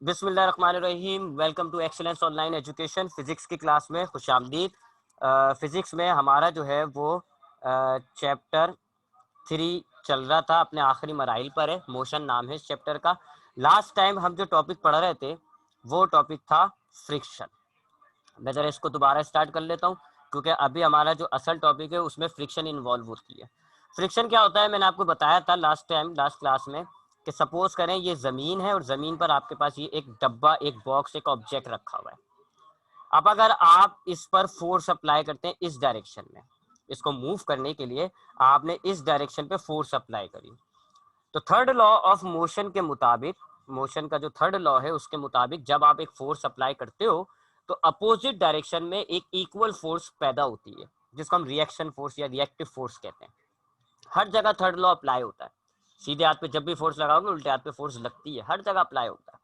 बिस्मिल्लाहिर्रहमानिर्रहीम। Welcome to excellence online education. Physics की class में खुशामदीद। फिजिक्स में हमारा जो है वो चैप्टर 3 चल रहा था, अपने आखिरी मराइल पर है। मोशन नाम है इस चैप्टर का। लास्ट टाइम हम जो टॉपिक पढ़ रहे थे वो टॉपिक था फ्रिक्शन। मैं जरा इसको दोबारा स्टार्ट कर लेता हूँ, क्योंकि अभी हमारा जो असल टॉपिक है उसमें फ्रिक्शन इन्वॉल्व होती है। फ्रिक्शन क्या होता है, मैंने आपको बताया था लास्ट टाइम, लास्ट क्लास में, कि सपोज करें ये ज़मीन है और ज़मीन पर आपके पास ये एक डब्बा, एक बॉक्स, एक ऑब्जेक्ट रखा हुआ है। अब अगर आप इस पर फोर्स अप्लाई करते हैं इस डायरेक्शन में, इसको मूव करने के लिए आपने इस डायरेक्शन पे फोर्स अप्लाई करी, तो थर्ड लॉ ऑफ मोशन के मुताबिक, मोशन का जो थर्ड लॉ है उसके मुताबिक, जब आप एक फोर्स अप्लाई करते हो तो अपोजिट डायरेक्शन में एक इक्वल फोर्स पैदा होती है, जिसको हम रिएक्शन फोर्स या रिएक्टिव फोर्स कहते हैं। हर जगह थर्ड लॉ अप्लाई होता है। सीधे हाथ पे जब भी फोर्स लगाओगे उल्टे हाथ पे फोर्स लगती है, हर जगह अप्लाई होता है।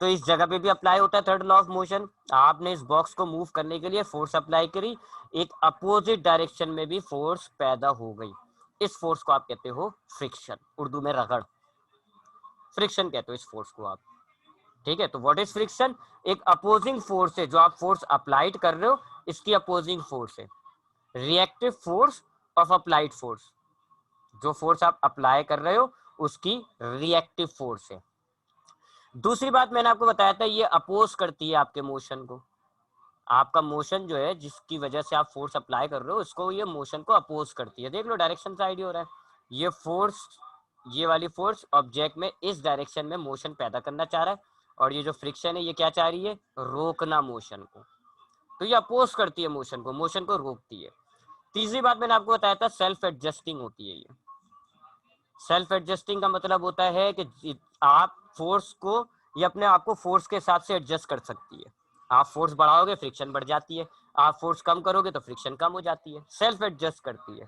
तो इस जगह पे भी अप्लाई होता है थर्ड लॉ ऑफ मोशन। आपने इस बॉक्स को मूव करने के लिए फोर्स अप्लाई करी, एक अपोजिट डायरेक्शन में भी फोर्स पैदा हो गई। इस फोर्स को आप कहते हो फ्रिक्शन, उर्दू में रगड़, फ्रिक्शन कहते हो इस फोर्स को आप। ठीक है, तो व्हाट इज फ्रिक्शन? एक अपोजिंग फोर्स है, जो आप फोर्स अप्लाइड कर रहे हो इसकी अपोजिंग फोर्स है। Reactive force of applied force, जो फोर्स आप अप्लाई कर रहे हो उसकी रिएक्टिव फोर्स है। दूसरी बात मैंने आपको बताया था, ये अपोज करती है आपके मोशन को। आपका मोशन जो है, जिसकी वजह से आप फोर्स अप्लाई कर रहे हो, उसको ये मोशन को अपोज करती है। देख लो डायरेक्शन साइड ही हो रहा है। ये फोर्स, ये वाली फोर्स ऑब्जेक्ट में इस डायरेक्शन में मोशन पैदा करना चाह रहा है, और ये जो फ्रिक्शन है ये क्या चाह रही है? रोकना मोशन को। तो ये अपोज करती है मोशन को रोकती है। तीसरी बात मैंने आपको बताया था, सेल्फ एडजस्टिंग होती है ये। सेल्फ एडजस्टिंग का मतलब होता है कि आप फोर्स को, ये अपने आप को फोर्स के हिसाब से एडजस्ट कर सकती है। आप फोर्स बढ़ाओगे फ्रिक्शन बढ़ जाती है, आप फोर्स कम करोगे तो फ्रिक्शन कम हो जाती है। सेल्फ एडजस्ट करती है।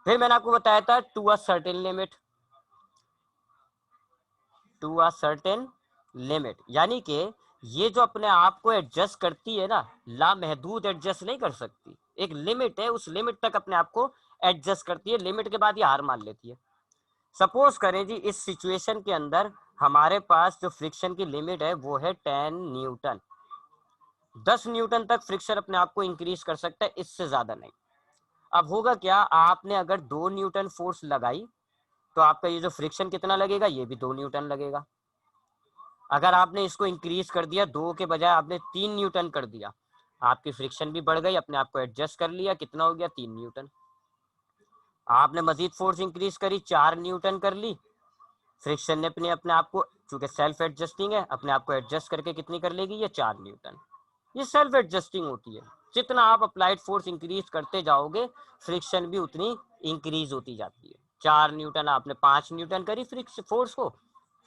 फिर मैंने आपको बताया था to a certain limit, to a certain limit, यानी कि ये जो अपने आप को एडजस्ट करती है ना, लामहदूद एडजस्ट नहीं कर सकती। एक लिमिट है, उस लिमिट तक अपने आप को एडजस्ट करती है, लिमिट के बाद ये हार मान लेती है। सपोज करें जी, इस सिचुएशन के अंदर हमारे पास जो फ्रिक्शन की लिमिट है वो है 10 न्यूटन। 10 न्यूटन तक फ्रिक्शन अपने आप को इंक्रीज कर सकता है, इससे ज्यादा नहीं। अब होगा क्या, आपने अगर 2 न्यूटन फोर्स लगाई तो आपका ये जो फ्रिक्शन कितना लगेगा? ये भी 2 न्यूटन लगेगा। अगर आपने इसको इंक्रीज कर दिया, 2 के बजाय आपने 3 न्यूटन कर दिया, आपकी फ्रिक्शन भी बढ़ गई, अपने आप को एडजस्ट कर लिया, कितना हो गया? 3 न्यूटन। आपने मजीद फोर्स इंक्रीज करी, 4 न्यूटन कर ली, फ्रिक्शन ने अपने अपने आप को, चूंकि सेल्फ एडजस्टिंग है, अपने आप को एडजस्ट करके कितनी कर लेगी? ये 4 न्यूटन। ये सेल्फ एडजस्टिंग होती है। जितना आप अप्लाइड फोर्स इंक्रीज करते जाओगे, फ्रिक्शन भी उतनी इंक्रीज होती जाती है। 4 न्यूटन, आपने 5 न्यूटन करी फ्रिक्शन फोर्स को,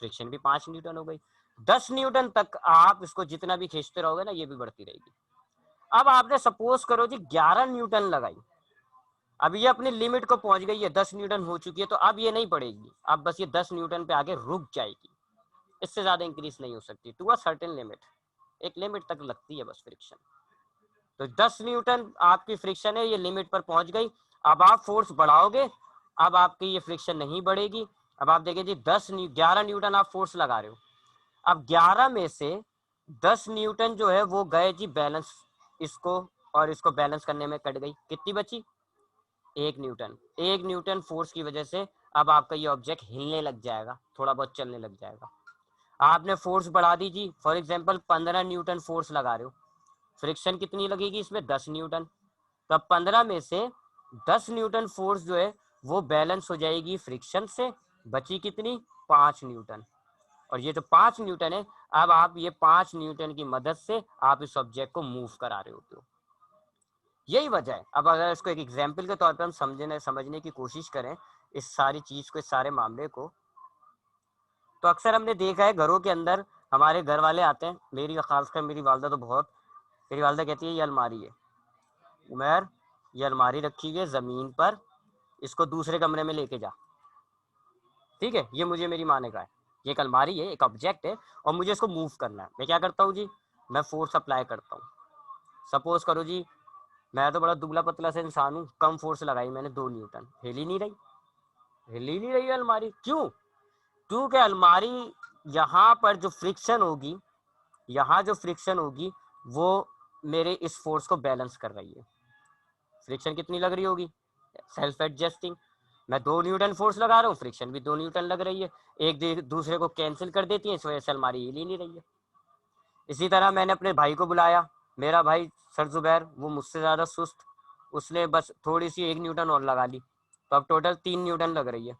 फ्रिक्शन भी 5 न्यूटन हो गई। 10 न्यूटन तक आप इसको जितना भी खींचते रहोगे ना, ये भी बढ़ती रहेगी। अब आपने सपोज करो जी 11 न्यूटन लगाई, अब ये अपनी लिमिट को पहुंच गई है, 10 न्यूटन हो चुकी है, तो अब ये नहीं बढ़ेगी, अब बस ये 10 न्यूटन पे आगे रुक जाएगी, इससे ज्यादा इंक्रीज नहीं हो सकती। टू अ सर्टेन लिमिट, एक लिमिट तक लगती है बस फ्रिक्शन। तो 10 न्यूटन आपकी फ्रिक्शन है, ये लिमिट पर पहुंच गई। अब आप फोर्स बढ़ाओगे, अब आपकी ये फ्रिक्शन नहीं बढ़ेगी। अब आप देखिए जी, 11 न्यूटन आप फोर्स लगा रहे हो, अब 11 में से 10 न्यूटन जो है वो गए जी बैलेंस, इसको और इसको बैलेंस करने में कट गई, कितनी बची? 1 न्यूटन। 1 न्यूटन फोर्स की वजह से अब आपका ये ऑब्जेक्ट हिलने लग जाएगा, थोड़ा बहुत चलने लग जाएगा। आपने फोर्स बढ़ा दी जी, फॉर एग्जांपल 15 न्यूटन फोर्स लगा रहे हो, फ्रिक्शन कितनी लगेगी इसमें? 10 न्यूटन। तो अब 15 में से 10 न्यूटन फोर्स जो है वो बैलेंस हो जाएगी फ्रिक्शन से, बची कितनी? 5 न्यूटन। और ये जो 5 न्यूटन है, अब आप ये 5 न्यूटन की मदद से आप इस ऑब्जेक्ट को मूव करा रहे होते हो। यही वजह है। अब अगर इसको एक एग्जाम्पल के तौर पर हम समझने की कोशिश करें इस सारी चीज को, इस सारे मामले को, तो अक्सर हमने देखा है घरों के अंदर हमारे घर वाले आते हैं, मेरी खासकर मेरी वालदा तो बहुत, मेरी वालदा कहती है ये अलमारी है उमर, ये अलमारी रखी हुई है जमीन पर, इसको दूसरे कमरे में लेके जा। ठीक है, ये मुझे मेरी माँ ने कहा है, ये एक अलमारी है, एक ऑब्जेक्ट है, और मुझे इसको मूव करना है। मैं क्या करता हूँ जी, मैं फोर्स अप्लाई करता हूँ। सपोज करो जी, मैं तो बड़ा दुबला पतला सा इंसान हूँ, कम फोर्स लगाई मैंने, 2 न्यूटन, हिल ही नहीं रही, हिल ही नहीं रही अलमारी। क्यों? क्योंकि अलमारी यहाँ पर जो फ्रिक्शन होगी, यहाँ जो फ्रिक्शन होगी वो मेरे इस फोर्स को बैलेंस कर रही है। फ्रिक्शन कितनी लग रही होगी, सेल्फ एडजस्टिंग। मैं 2 न्यूटन फोर्स लगा रहा हूँ, फ्रिक्शन भी 2 न्यूटन लग रही है, एक दूसरे को कैंसिल कर देती है, इस वजह से अलमारी हिल ही नहीं रही है। इसी तरह मैंने अपने भाई को बुलाया, मेरा भाई सर जुबैर, वो मुझसे ज़्यादा सुस्त, उसने बस थोड़ी सी 1 न्यूटन और लगा ली, तो अब टोटल 3 न्यूटन लग रही है।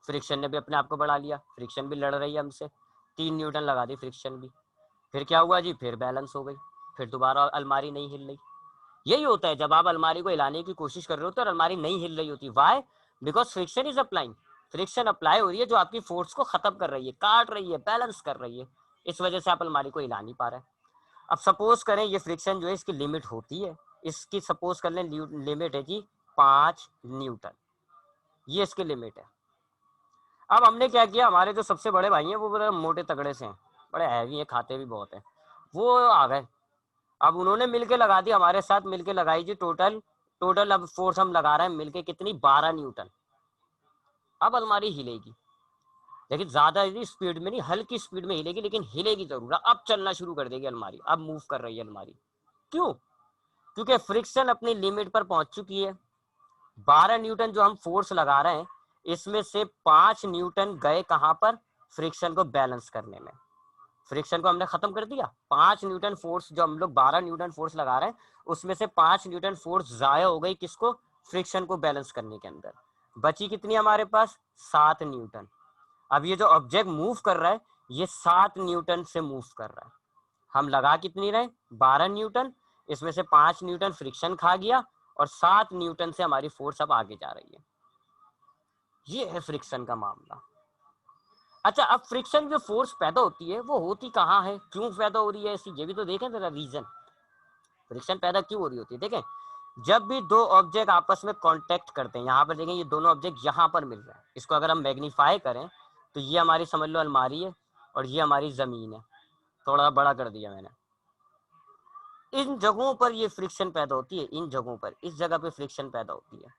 फ्रिक्शन ने भी अपने आप को बढ़ा लिया, फ्रिक्शन भी लड़ रही है हमसे, 3 न्यूटन लगा दी फ्रिक्शन भी। फिर क्या हुआ जी, फिर बैलेंस हो गई, फिर दोबारा अलमारी नहीं हिल रही। यही होता है जब आप अलमारी को हिलाने की कोशिश कर रहे होते हो और अलमारी नहीं हिल रही होती। Why? Because friction is applying, friction apply हो रही है जो आपकी फोर्स को खत्म कर रही है, काट रही है, बैलेंस कर रही है, इस वजह से आप अलमारी को हिला नहीं पा रहे। अब सपोज करें ये फ्रिक्शन जो है इसकी लिमिट होती है, इसकी सपोज कर लें लिमिट है जी 5 न्यूटन, ये इसकी लिमिट है। अब हमने क्या किया, हमारे जो सबसे बड़े भाई हैं वो बड़े मोटे तगड़े से हैं, बड़े हैवी हैं, खाते भी बहुत हैं, वो आ गए। अब उन्होंने मिलके लगा दी, हमारे साथ मिलके लगाई जी टोटल टोटल अब फोर्स हम लगा रहे हैं मिलके कितनी, 12 न्यूटन। अब अलमारी हिलेगी, लेकिन ज्यादा स्पीड में नहीं, हल्की स्पीड में हिलेगी, लेकिन हिलेगी जरूर। अब चलना शुरू कर देगी अलमारी, अब मूव कर रही है अलमारी। क्यों? क्योंकि फ्रिक्शन अपनी लिमिट पर पहुंच चुकी है। 12 न्यूटन जो हम फोर्स लगा रहे हैं, इसमें से 5 न्यूटन गए कहां पर, फ्रिक्शन को बैलेंस करने में। फ्रिक्शन को हमने खत्म कर दिया, 5 न्यूटन फोर्स जो हम लोग 12 न्यूटन फोर्स लगा रहे हैं, उसमें से 5 न्यूटन फोर्स जाया हो गई किसको, फ्रिक्शन को बैलेंस करने के अंदर। बची कितनी हमारे पास, 7 न्यूटन। अब ये जो ऑब्जेक्ट मूव कर रहा है, ये 7 न्यूटन से मूव कर रहा है। हम लगा कितनी रहे, 12 न्यूटन, इसमें से 5 न्यूटन फ्रिक्शन खा गया और 7 न्यूटन से हमारी फोर्स अब आगे जा रही है। ये है फ्रिक्शन का मामला। अच्छा, अब फ्रिक्शन जो फोर्स पैदा होती है वो होती कहाँ है, क्यों पैदा हो रही है ऐसी, ये भी तो देखें जरा रीजन। फ्रिक्शन पैदा क्यों हो रही होती है, देखें, जब भी दो ऑब्जेक्ट आपस में कांटेक्ट करते हैं, यहाँ पर देखें ये दोनों ऑब्जेक्ट यहाँ पर मिल रहे हैं, इसको अगर हम मैग्नीफाई करें तो ये हमारी समझ लो अलमारी है और ये हमारी जमीन है, थोड़ा बड़ा कर दिया मैंने। इन जगहों पर ये फ्रिक्शन पैदा होती है, इन जगहों पर, इस जगह पे फ्रिक्शन पैदा होती है,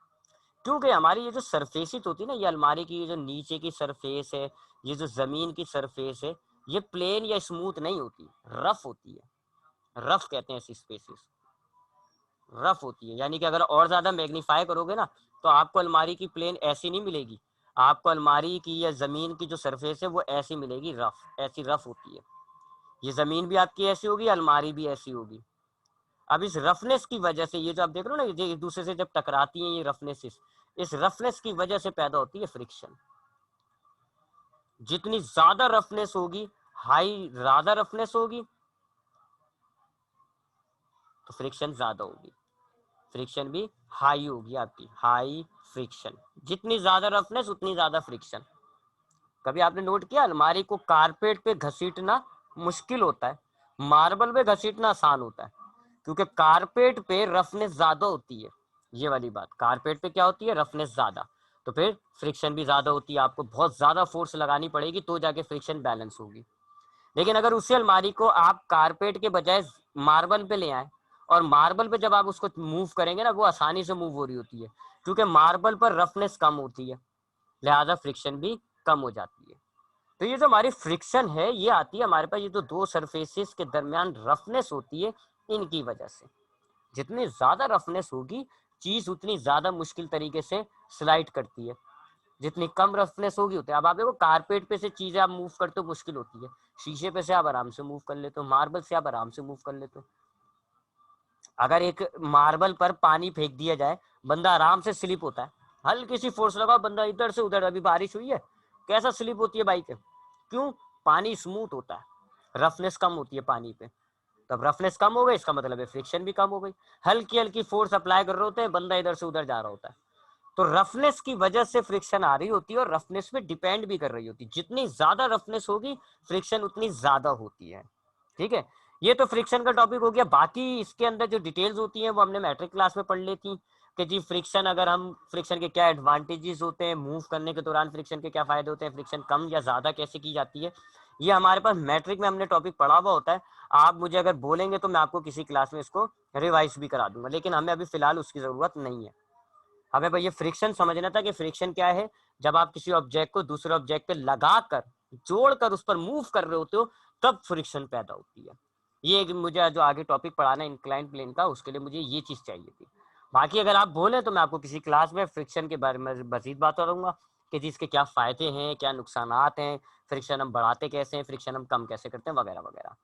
क्योंकि हमारी ये जो सरफेसिस होती है ना, ये अलमारी की ये जो नीचे की सरफेस है, ये जो जमीन की सरफेस है, ये प्लेन या स्मूथ नहीं होती, रफ होती है। रफ कहते हैं ऐसी स्पेसिस, रफ होती है। यानी कि अगर और ज्यादा मैग्नीफाई करोगे ना, तो आपको अलमारी की प्लेन ऐसी नहीं मिलेगी, आपको अलमारी की या जमीन की जो सरफेस है वो ऐसी मिलेगी, रफ, ऐसी रफ होती है। ये जमीन भी आपकी ऐसी होगी, अलमारी भी ऐसी होगी। अब इस रफनेस की वजह से ये जो आप देख रहे हो ना, ये एक दूसरे से जब टकराती हैं ये रफनेस, इस रफनेस की वजह से पैदा होती है फ्रिक्शन। जितनी ज्यादा रफनेस होगी, हाई ज्यादा रफनेस होगी, तो फ्रिक्शन ज्यादा होगी, फ्रिक्शन भी हाई होगी आपकी, हाई फ्रिक्शन। जितनी ज्यादा रफनेस उतनी ज्यादा फ्रिक्शन। कभी आपने नोट किया, अलमारी को कारपेट पे घसीटना मुश्किल होता है, मार्बल पे घसीटना आसान होता है, क्योंकि कारपेट पे रफनेस ज्यादा होती है। ये वाली बात, कारपेट पे क्या होती है, रफनेस ज्यादा, तो फिर फ्रिक्शन भी ज्यादा होती है, आपको बहुत ज्यादा फोर्स लगानी पड़ेगी तो जाके फ्रिक्शन बैलेंस होगी। लेकिन अगर उसी अलमारी को आप कारपेट के बजाय मार्बल पे ले आए, और मार्बल पे जब आप उसको मूव करेंगे ना, वो आसानी से मूव हो रही होती है, क्योंकि मार्बल पर रफनेस कम होती है, लिहाजा फ्रिक्शन भी कम हो जाती है। तो ये जो हमारी फ्रिक्शन है, ये आती है हमारे पास ये जो दो सरफेसेस के दरमियान रफनेस होती है, इनकी वजह से। जितनी ज्यादा रफनेस होगी, चीज उतनी ज्यादा मुश्किल तरीके से स्लाइड करती है, जितनी कम रफनेस होगी उतनी। अब आप देखो, कारपेट पे से चीजें आप मूव करते हो मुश्किल होती है, शीशे पे से आप आराम से मूव कर लेते हो, मार्बल से आप आराम से मूव कर लेते हो। अगर एक मार्बल पर पानी फेंक दिया जाए, बंदा आराम से स्लिप होता है, हल्की सी फोर्स लगाओ बंदा इधर से उधर, अभी बारिश हुई है कैसा स्लिप होती है बाइक, क्यों, पानी स्मूथ होता है, रफनेस कम होती है पानी पे। तब रफनेस कम हो गई, इसका मतलब है फ्रिक्शन भी कम हो गई। हल्की हल्की फोर्स अप्लाई कर रहे होते हैं, बंदा इधर से उधर जा रहा होता है, तो रफनेस की वजह से फ्रिक्शन आ रही होती है, और रफनेस पे डिपेंड भी कर रही होती है। जितनी ज्यादा रफनेस होगी, फ्रिक्शन उतनी ज्यादा होती है। ठीक है, ये तो फ्रिक्शन का टॉपिक हो गया। बाकी इसके अंदर जो डिटेल्स होती हैं वो हमने मैट्रिक क्लास में पढ़ लेती, कि जी फ्रिक्शन, अगर हम फ्रिक्शन के क्या एडवांटेजेस होते हैं, मूव करने के दौरान फ्रिक्शन के क्या फायदे होते हैं, फ्रिक्शन कम या ज्यादा कैसे की जाती है, ये हमारे पास मैट्रिक में हमने टॉपिक पढ़ा हुआ होता है। आप मुझे अगर बोलेंगे तो मैं आपको किसी क्लास में इसको रिवाइज भी करा दूंगा, लेकिन हमें अभी फिलहाल उसकी जरूरत नहीं है। हमें भाई ये फ्रिक्शन समझना था कि फ्रिक्शन क्या है, जब आप किसी ऑब्जेक्ट को दूसरे ऑब्जेक्ट पे लगाकर जोड़कर उस पर मूव कर रहे होते हो तब फ्रिक्शन पैदा होती है। ये मुझे जो आगे टॉपिक पढ़ाना है इंक्लाइन प्लेन का, उसके लिए मुझे ये चीज चाहिए थी। बाकी अगर आप बोले तो मैं आपको किसी क्लास में फ्रिक्शन के बारे में मजीद बात करूंगा कि जिसके क्या फायदे हैं, क्या नुकसानात हैं, फ्रिक्शन हम बढ़ाते कैसे हैं, फ्रिक्शन हम कम कैसे करते हैं, वगैरह वगैरह।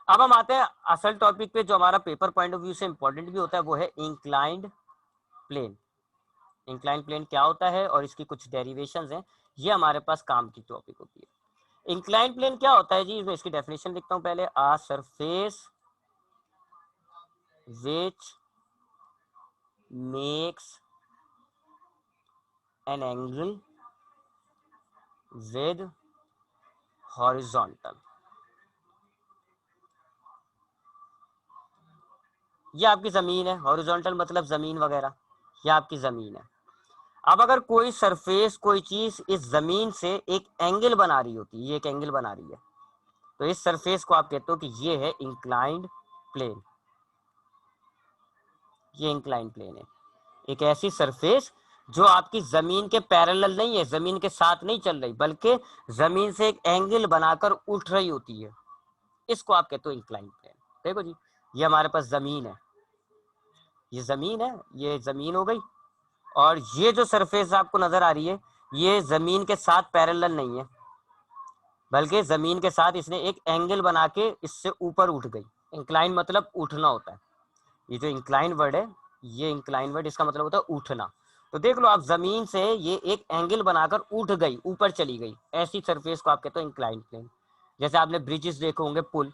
अब हम आते हैं असल टॉपिक पे जो हमारा पेपर पॉइंट ऑफ व्यू से इंपॉर्टेंट भी होता है, वो है इंक्लाइंड प्लेन। इंक्लाइंड प्लेन क्या होता है और इसकी कुछ डेरिवेशंस हैं, ये हमारे पास काम की टॉपिक होती है। इंक्लाइंड प्लेन क्या होता है जी, मैं इसकी डेफिनेशन लिखता हूं पहले। A surface which makes an angle with horizontal. ये आपकी जमीन है, हॉरिजॉन्टल मतलब जमीन वगैरह, ये आपकी जमीन है। अब अगर कोई सरफेस, कोई चीज इस जमीन से एक एंगल बना रही होती है, ये एक एंगल बना रही है, तो इस सरफेस को आप कहते हो कि ये है इंक्लाइंड प्लेन। ये इंक्लाइंड प्लेन है, एक ऐसी सरफेस जो आपकी जमीन के पैरेलल नहीं है, जमीन के साथ नहीं चल रही, बल्कि जमीन से एक एंगल बनाकर उठ रही होती है, इसको आप कहते हो इंक्लाइंड प्लेन। देखो जी, ये हमारे पास जमीन है, ये जमीन है, ये जमीन हो गई, और ये जो सरफेस आपको नजर आ रही है, ये जमीन के साथ पैरेलल नहीं है, बल्कि जमीन के साथ इसने एक एंगल बना के इससे ऊपर उठ गई। इंक्लाइन मतलब उठना होता है। ये जो इंक्लाइन वर्ड है, ये इंक्लाइन वर्ड इसका मतलब होता है उठना। तो देख लो आप, जमीन से ये एक एंगल बनाकर उठ गई, ऊपर चली गई, ऐसी सरफेस को आप कहते हो इंक्लाइन प्लेन। जैसे आपने ब्रिजेस देखे होंगे, पुल,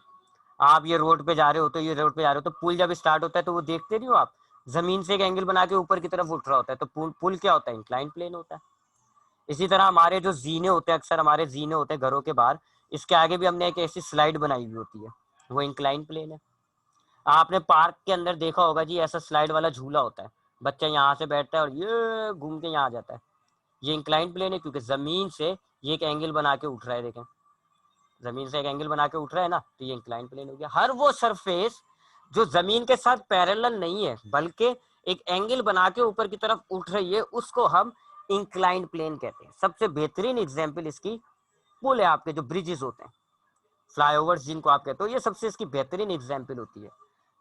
आप ये रोड पे जा रहे हो, तो ये रोड पे जा रहे हो तो पुल जब स्टार्ट होता है तो वो देखते नहीं हो आप, जमीन से एक एंगल बना के ऊपर की तरफ उठ रहा होता है, तो पुल क्या होता है, इंक्लाइन प्लेन होता है। इसी तरह हमारे जो जीने होते हैं, अक्सर हमारे जीने होते हैं घरों के बाहर, इसके आगे भी हमने एक ऐसी स्लाइड बनाई हुई होती है, वो इंक्लाइन प्लेन है। आपने पार्क के अंदर देखा होगा जी, ऐसा स्लाइड वाला झूला होता है, बच्चा यहाँ से बैठता है और ये घूम के यहाँ आ जाता है, ये इंक्लाइन प्लेन है, क्योंकि जमीन से ये एक एंगल बना के उठ रहा है। देखें, जमीन से एक एंगल बना के उठ रहा है ना, तो ये इंक्लाइन प्लेन हो गया। हर वो सरफेस जो जमीन के साथ पैरेलल नहीं है, बल्कि एक एंगल बना के ऊपर की तरफ उठ रही है, उसको हम इंक्लाइंड प्लेन कहते हैं। सबसे बेहतरीन एग्जाम्पल इसकी पुल है, आपके जो ब्रिजेस होते हैं, फ्लाईओवर्स जिनको आप कहते हो, ये सबसे इसकी बेहतरीन एग्जाम्पल होती है।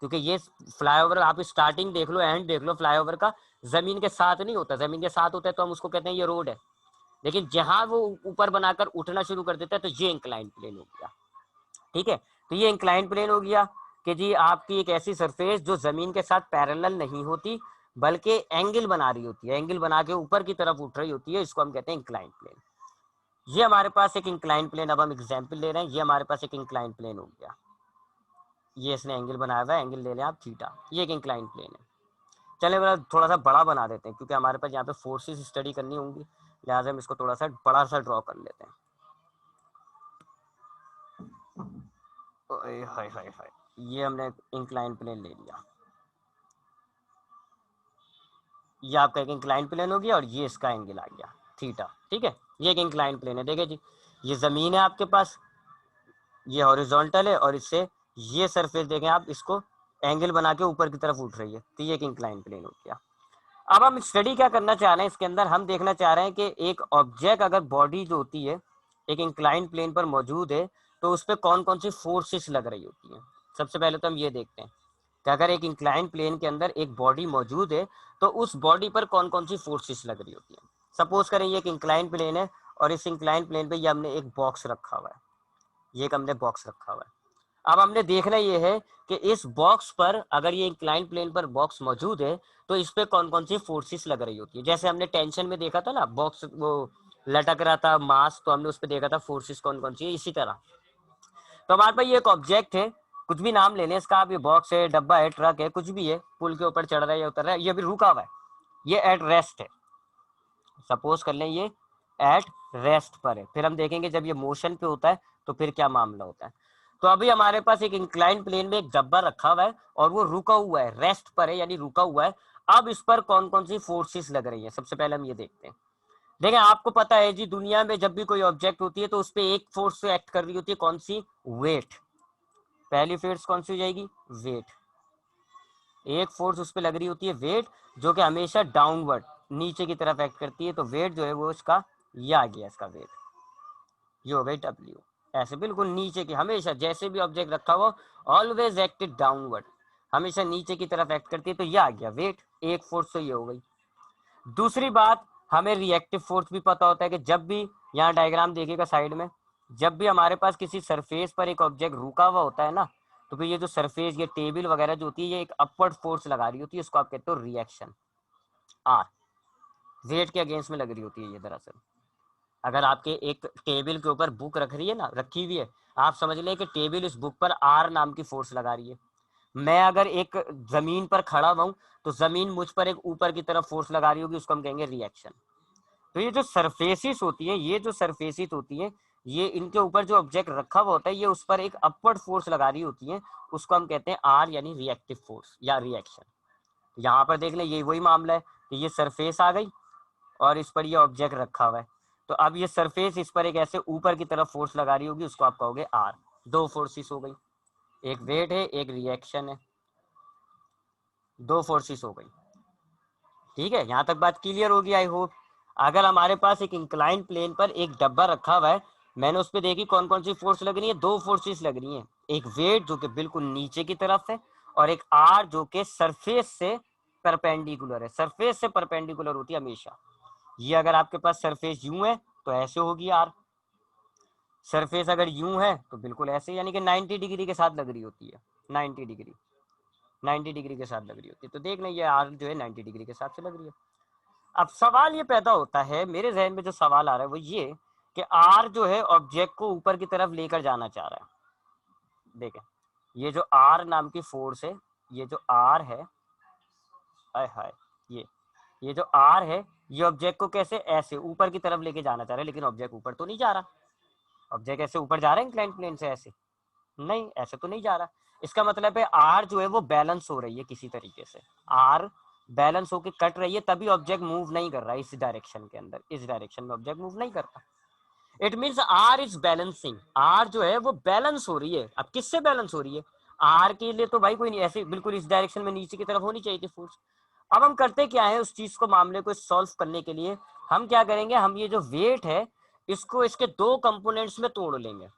क्योंकि ये फ्लाईओवर आप स्टार्टिंग देख लो, एंड देख लो, फ्लाईओवर का जमीन के साथ नहीं होता, जमीन के साथ होता है तो हम उसको कहते हैं ये रोड है, लेकिन जहां वो ऊपर बनाकर उठना शुरू कर देता है तो ये इंक्लाइन प्लेन हो गया। ठीक है, तो ये इंक्लाइन प्लेन हो गया कि जी आपकी एक ऐसी सरफेस जो जमीन के साथ पैरेलल नहीं होती, बल्कि एंगल बना रही होती है, एंगल बना के ऊपर की तरफ उठ रही होती है, इसको हम कहते हैं इंक्लाइन प्लेन। ये हमारे पास एक इंक्लाइन प्लेन, अब हम एग्जाम्पल ले रहे हैं, ये हमारे पास एक इंक्लाइन प्लेन हो गया, ये इसने एंगल बनाया हुआ है, एंगल ले लें आप थीटा, ये एक इंक्लाइन प्लेन है। चले बड़ा थोड़ा सा बड़ा बना देते हैं, क्योंकि हमारे पास यहाँ पे फोर्सेस स्टडी करनी होंगी, लिहाजा हम इसको थोड़ा सा बड़ा सा ड्रॉ कर लेते हैं। हाय हाय हाय, ये हमने इंक्लाइन प्लेन ले लिया, ये आपका एक इंक्लाइन प्लेन हो गया और ये इसका एंगल आ गया थीटा। ठीक है, ये एक इंक्लाइन प्लेन है। देखिए जी, ये जमीन है आपके पास, ये हॉरिजॉन्टल है, और इससे ये सरफेस देखें आप, इसको एंगल बना के ऊपर की तरफ उठ रही है, तो ये एक इंक्लाइन प्लेन हो गया। अब हम स्टडी क्या करना चाह रहे हैं इसके अंदर, हम देखना चाह रहे हैं कि एक ऑब्जेक्ट अगर बॉडी जो होती है एक इंक्लाइन प्लेन पर मौजूद है, तो उस पर कौन कौन सी फोर्सेस लग रही होती हैं। सबसे पहले तो हम ये देखते हैं कि अगर एक इंक्लाइन प्लेन के अंदर एक बॉडी मौजूद है, तो उस बॉडी पर कौन कौन सी फोर्सेस लग रही होती हैं। सपोज करें ये एक इंक्लाइन प्लेन है, और इस इंक्लाइन प्लेन पे ये हमने एक बॉक्स रखा हुआ है, ये एक हमने बॉक्स रखा हुआ है। अब हमने देखना ये है कि इस बॉक्स पर, अगर ये इंक्लाइन प्लेन पर बॉक्स मौजूद है, तो इस पे कौन कौन सी फोर्सेस लग रही होती है। जैसे हमने टेंशन में देखा था ना, बॉक्स वो लटक रहा था मास, तो हमने उस पर देखा था फोर्सेस कौन कौन सी है। इसी तरह तो हमारे पास ये एक ऑब्जेक्ट है, कुछ भी नाम ले लें इसका आप, ये बॉक्स है, डब्बा है, ट्रक है, कुछ भी है, पुल के ऊपर चढ़ रहा है या उतर रहा है, ये अभी रुका हुआ है, ये एट रेस्ट है। सपोज कर लें ये एट रेस्ट पर है, फिर हम देखेंगे जब ये मोशन पे होता है तो फिर क्या मामला होता है। तो अभी हमारे पास एक इंक्लाइन प्लेन में एक डब्बा रखा हुआ है और वो रुका हुआ है, रेस्ट पर है यानी रुका हुआ है। अब इस पर कौन कौन सी फोर्सेस लग रही है, सबसे पहले हम ये देखते हैं। देखें, आपको पता है जी, दुनिया में जब भी कोई ऑब्जेक्ट होती है तो उस पर एक फोर्स से एक्ट कर रही होती है, कौन सी, वेट। पहली फोर्स कौन सी हो जाएगी, वेट। एक फोर्स उस पर लग रही होती है वेट, जो कि हमेशा डाउनवर्ड नीचे की तरफ एक्ट करती है, तो वेट जो है वो इसका, ये आ गया इसका वेट, ये हो गई W। ऐसे बिल्कुल नीचे की, हमेशा जैसे भी ऑब्जेक्ट रखा हो ऑलवेज एक्टेड डाउनवर्ड, हमेशा नीचे की तरफ एक्ट करती है। तो ये आ गया वेट, एक फोर्स तो ये हो गई। दूसरी बात, हमें रिएक्टिव फोर्स भी पता होता है कि जब भी, यहाँ डायग्राम देखिएगा साइड में, जब भी हमारे पास किसी सरफेस पर एक ऑब्जेक्ट रुका हुआ होता है ना, तो फिर ये जो सरफेस, ये टेबल वगैरह जो होती है, ये एक अपवर्ड फोर्स लगा रही होती है, उसको आप कहते हो रिएक्शन, आर, वेट के अगेंस्ट में लग रही होती है ये दरअसल। अगर आपके एक टेबल के ऊपर बुक रख रही है ना, रखी हुई है, आप समझ लें कि टेबल इस बुक पर आर नाम की फोर्स लगा रही है। मैं अगर एक जमीन पर खड़ा हुआ हूं, तो जमीन मुझ पर एक ऊपर की तरफ फोर्स लगा रही होगी, उसको हम कहेंगे रिएक्शन। तो ये जो सरफेसिस होती है, ये जो सरफेसिस होती है, ये इनके ऊपर जो ऑब्जेक्ट रखा हुआ होता है, ये उस पर एक अपवर्ड फोर्स लगा रही होती है, उसको हम कहते हैं आर, यानी रिएक्टिव फोर्स या रिएक्शन। यहाँ पर देख लें, ये वही मामला है कि ये सरफेस आ गई और इस पर ये ऑब्जेक्ट रखा हुआ है, तो अब ये सरफेस इस पर एक ऐसे ऊपर की तरफ फोर्स लगा रही होगी, उसको आप कहोगे आर। दो फोर्सेस हो गई, एक वेट है, एक रिएक्शन है, दो फोर्सेस हो गई। ठीक है, यहाँ तक बात क्लियर होगी आई होप। अगर हमारे पास एक इंक्लाइन प्लेन पर एक डब्बा रखा हुआ है, मैंने उस पर देखी कौन कौन सी फोर्स लग रही है, दो फोर्सेस लग रही हैं, एक वेट जो कि बिल्कुल नीचे की तरफ है, और एक आर जो कि सरफेस से परपेंडिकुलर है। सरफेस से परपेंडिकुलर होती है हमेशा। ये अगर आपके पास सरफेस यूं है तो ऐसे होगी आर, सरफेस अगर यूं है तो बिल्कुल ऐसे, यानी कि 90 डिग्री के साथ लग रही होती है, 90 डिग्री, 90 डिग्री के साथ लग रही होती है। तो देख लें, ये आर जो है 90 डिग्री के हिसाब से लग रही है। अब सवाल ये पैदा होता है, मेरे जहन में जो सवाल आ रहा है वो ये कि आर जो है ऑब्जेक्ट को ऊपर की तरफ लेकर जाना चाह रहा है। देखें, ये जो आर नाम की फोर्स है, ये जो आर है, हाय हाय, ये जो आर है, ये ऑब्जेक्ट को कैसे ऐसे ऊपर की तरफ लेके जाना चाह रहा है, लेकिन ऑब्जेक्ट ऊपर तो नहीं जा रहा। ऑब्जेक्ट ऐसे ऊपर जा रहा है इंक्लाइन प्लेन से, ऐसे नहीं, ऐसे तो नहीं जा रहा। इसका मतलब है आर जो है वो बैलेंस हो रही है किसी तरीके से, आर बैलेंस होकर कट रही है, तभी ऑब्जेक्ट मूव नहीं कर रहा है इस डायरेक्शन के अंदर, इस डायरेक्शन में ऑब्जेक्ट मूव नहीं करता। It means R is balancing, R जो है वो बैलेंस हो रही है। अब किससे बैलेंस हो रही है? आर के लिए तो भाई कोई नहीं, ऐसे बिल्कुल इस डायरेक्शन में नीचे की तरफ होनी चाहिए थी फोर्स। अब हम करते क्या है, उस चीज को, मामले को सॉल्व करने के लिए हम क्या करेंगे, हम ये जो वेट है इसको इसके दो कंपोनेंट्स में तोड़ लेंगे।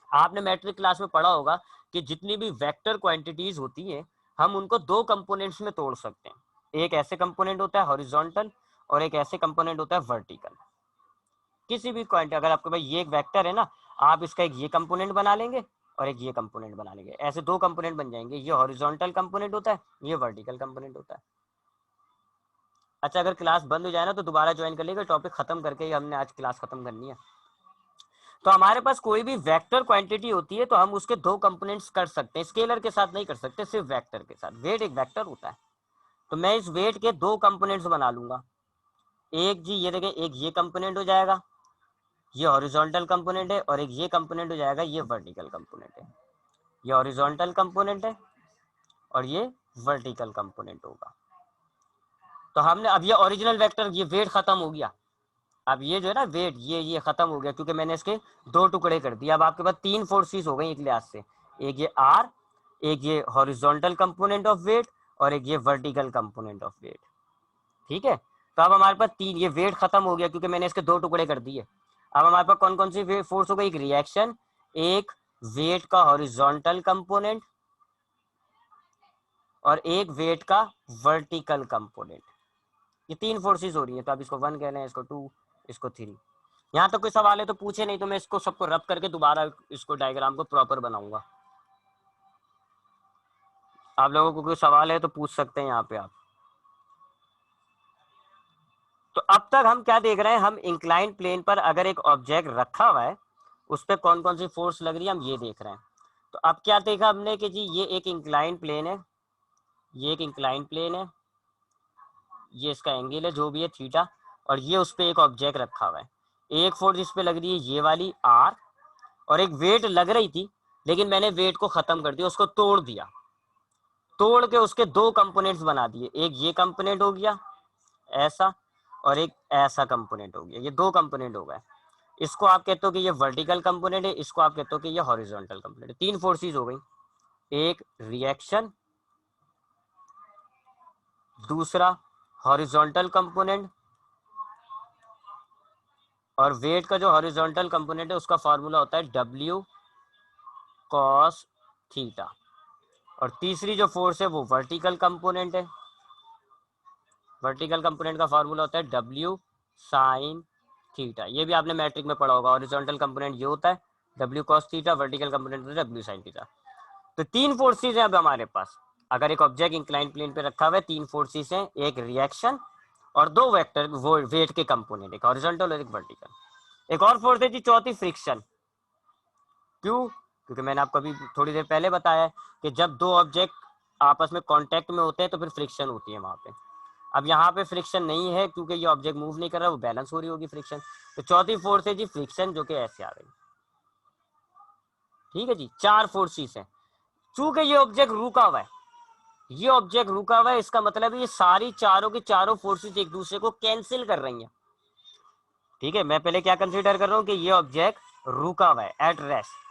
आपने मैट्रिक क्लास में पढ़ा होगा कि जितनी भी वेक्टर क्वांटिटीज होती हैं, हम उनको दो कंपोनेंट्स में तोड़ सकते हैं। एक ऐसे कंपोनेंट होता है हॉरिजॉन्टल, और एक ऐसे कंपोनेंट होता है वर्टिकल। किसी भी क्वांटिटी, अगर आपके पास ये एक वेक्टर है ना, आप इसका एक ये कंपोनेंट बना लेंगे और एक ये कंपोनेंट बना लेंगे, ऐसे दो कंपोनेंट बन जाएंगे। ये हॉरिजॉन्टल कंपोनेंट होता है, ये वर्टिकल कंपोनेंट होता है। अच्छा, अगर क्लास बंद हो जाए ना तो दोबारा ज्वाइन कर लेगा, टॉपिक खत्म करके ही हमने आज क्लास खत्म करनी है। तो हमारे पास कोई भी वेक्टर क्वांटिटी होती है तो हम उसके दो कंपोनेंट्स कर सकते हैं, स्केलर के साथ नहीं कर सकते, सिर्फ वेक्टर के साथ। वेट एक वेक्टर होता है, तो मैं इस वेट के दो कंपोनेंट्स बना लूंगा। एक जी ये देखें, एक ये कंपोनेंट हो जाएगा, ये हॉरिजॉन्टल कंपोनेंट है, और एक ये कंपोनेंट हो जाएगा, ये वर्टिकल कंपोनेंट है। ये हॉरिजॉन्टल कंपोनेंट है और ये वर्टिकल कंपोनेंट होगा। तो हमने अब ये ओरिजिनल वेक्टर, ये वेट खत्म हो गया। अब ये जो है ना वेट, ये खत्म हो गया क्योंकि मैंने इसके दो टुकड़े कर दिए। अब आपके पास तीन फोर्सेस हो गई एक लिहाज से, एक ये आर, एक ये हॉरिजॉन्टल कंपोनेंट ऑफ वेट, और एक ये वर्टिकल कंपोनेंट ऑफ वेट। ठीक है, तो अब हमारे पास तीन, ये वेट खत्म हो गया क्योंकि मैंने इसके दो टुकड़े कर दिए। अब हमारे पास कौन कौन सी फोर्स हो गई, एक रिएक्शन, एक वेट का हॉरिजॉन्टल कंपोनेंट, और एक वेट का वर्टिकल कंपोनेंट। ये तीन फोर्सेस हो रही है। तो अब इसको 1 कह लें, इसको 2, इसको 3। यहाँ तो कोई सवाल है तो पूछे, नहीं तो मैं इसको सबको रब करके दोबारा इसको डायग्राम को प्रॉपर बनाऊंगा। आप लोगों को कोई सवाल है तो पूछ सकते हैं यहाँ पे आप। तो अब तक हम क्या देख रहे हैं, हम इंक्लाइन प्लेन पर अगर एक ऑब्जेक्ट रखा हुआ है उस पर कौन कौन सी फोर्स लग रही है, हम ये देख रहे हैं। तो अब क्या देखा हमने कि जी ये एक इंक्लाइन प्लेन है, ये एक इंक्लाइन प्लेन है, ये इसका एंगल है जो भी है थीटा, और ये उस पर एक ऑब्जेक्ट रखा हुआ है। एक फोर्स इस पे लग रही है ये वाली आर, और एक वेट लग रही थी लेकिन मैंने वेट को खत्म कर दिया, उसको तोड़ दिया, तोड़ के उसके दो कंपोनेंट्स बना दिए। एक ये कंपोनेंट हो गया ऐसा, और एक ऐसा कंपोनेंट हो गया, ये दो कंपोनेंट हो गए। इसको आप कहते हो कि ये वर्टिकल कंपोनेंट है, इसको आप कहते हो कि ये हॉरिजॉन्टल कंपोनेंट है। तीन फोर्सेस हो गई, एक रिएक्शन, दूसरा हॉरिजॉन्टल कंपोनेंट, और वेट का जो हॉरिजॉन्टल कंपोनेंट है उसका फॉर्मूला होता है W cos थीटा। और तीसरी जो फोर्स है वो वर्टिकल कंपोनेंट है, वर्टिकल कंपोनेंट का फॉर्मूला होता है W sin थीटा। ये भी आपने मैट्रिक में पढ़ा होगा, हॉरिजॉन्टल कंपोनेंट ये होता है W cos theta, vertical component होता है W sin थीटा। तो तीन फोर्सेज हैं अब हमारे पास। अगर एक ऑब्जेक्ट इंक्लाइन प्लेन पे रखा हुआ है, तीन फोर्सेज हैं, एक रिएक्शन और दो वेक्टर वो वेट के कंपोनेंट, एक हॉरिजॉन्टल और एक वर्टिकल। एक और फोर्स है जी चौथी, फ्रिक्शन। क्यों? क्योंकि मैंने आपको अभी थोड़ी देर पहले बताया कि जब दो ऑब्जेक्ट आपस में कांटेक्ट में होते हैं तो फिर फ्रिक्शन होती है वहां पे। अब यहाँ पे फ्रिक्शन नहीं है क्योंकि ये ऑब्जेक्ट मूव नहीं कर रहा, वो बैलेंस हो रही होगी फ्रिक्शन। तो चौथी फोर्स है जी फ्रिक्शन, जो कि ऐसे आ रही। ठीक है जी, चार फोर्सेस हैं। चूंकि ये ऑब्जेक्ट रुका हुआ है, ये ऑब्जेक्ट रुका हुआ है, इसका मतलब ये सारी चारों की चारों फोर्सेस एक दूसरे को कैंसिल कर रही हैं। ठीक है, मैं पहले क्या कंसीडर कर रहा हूं कि ये ऑब्जेक्ट रुका हुआ है, एट रेस्ट।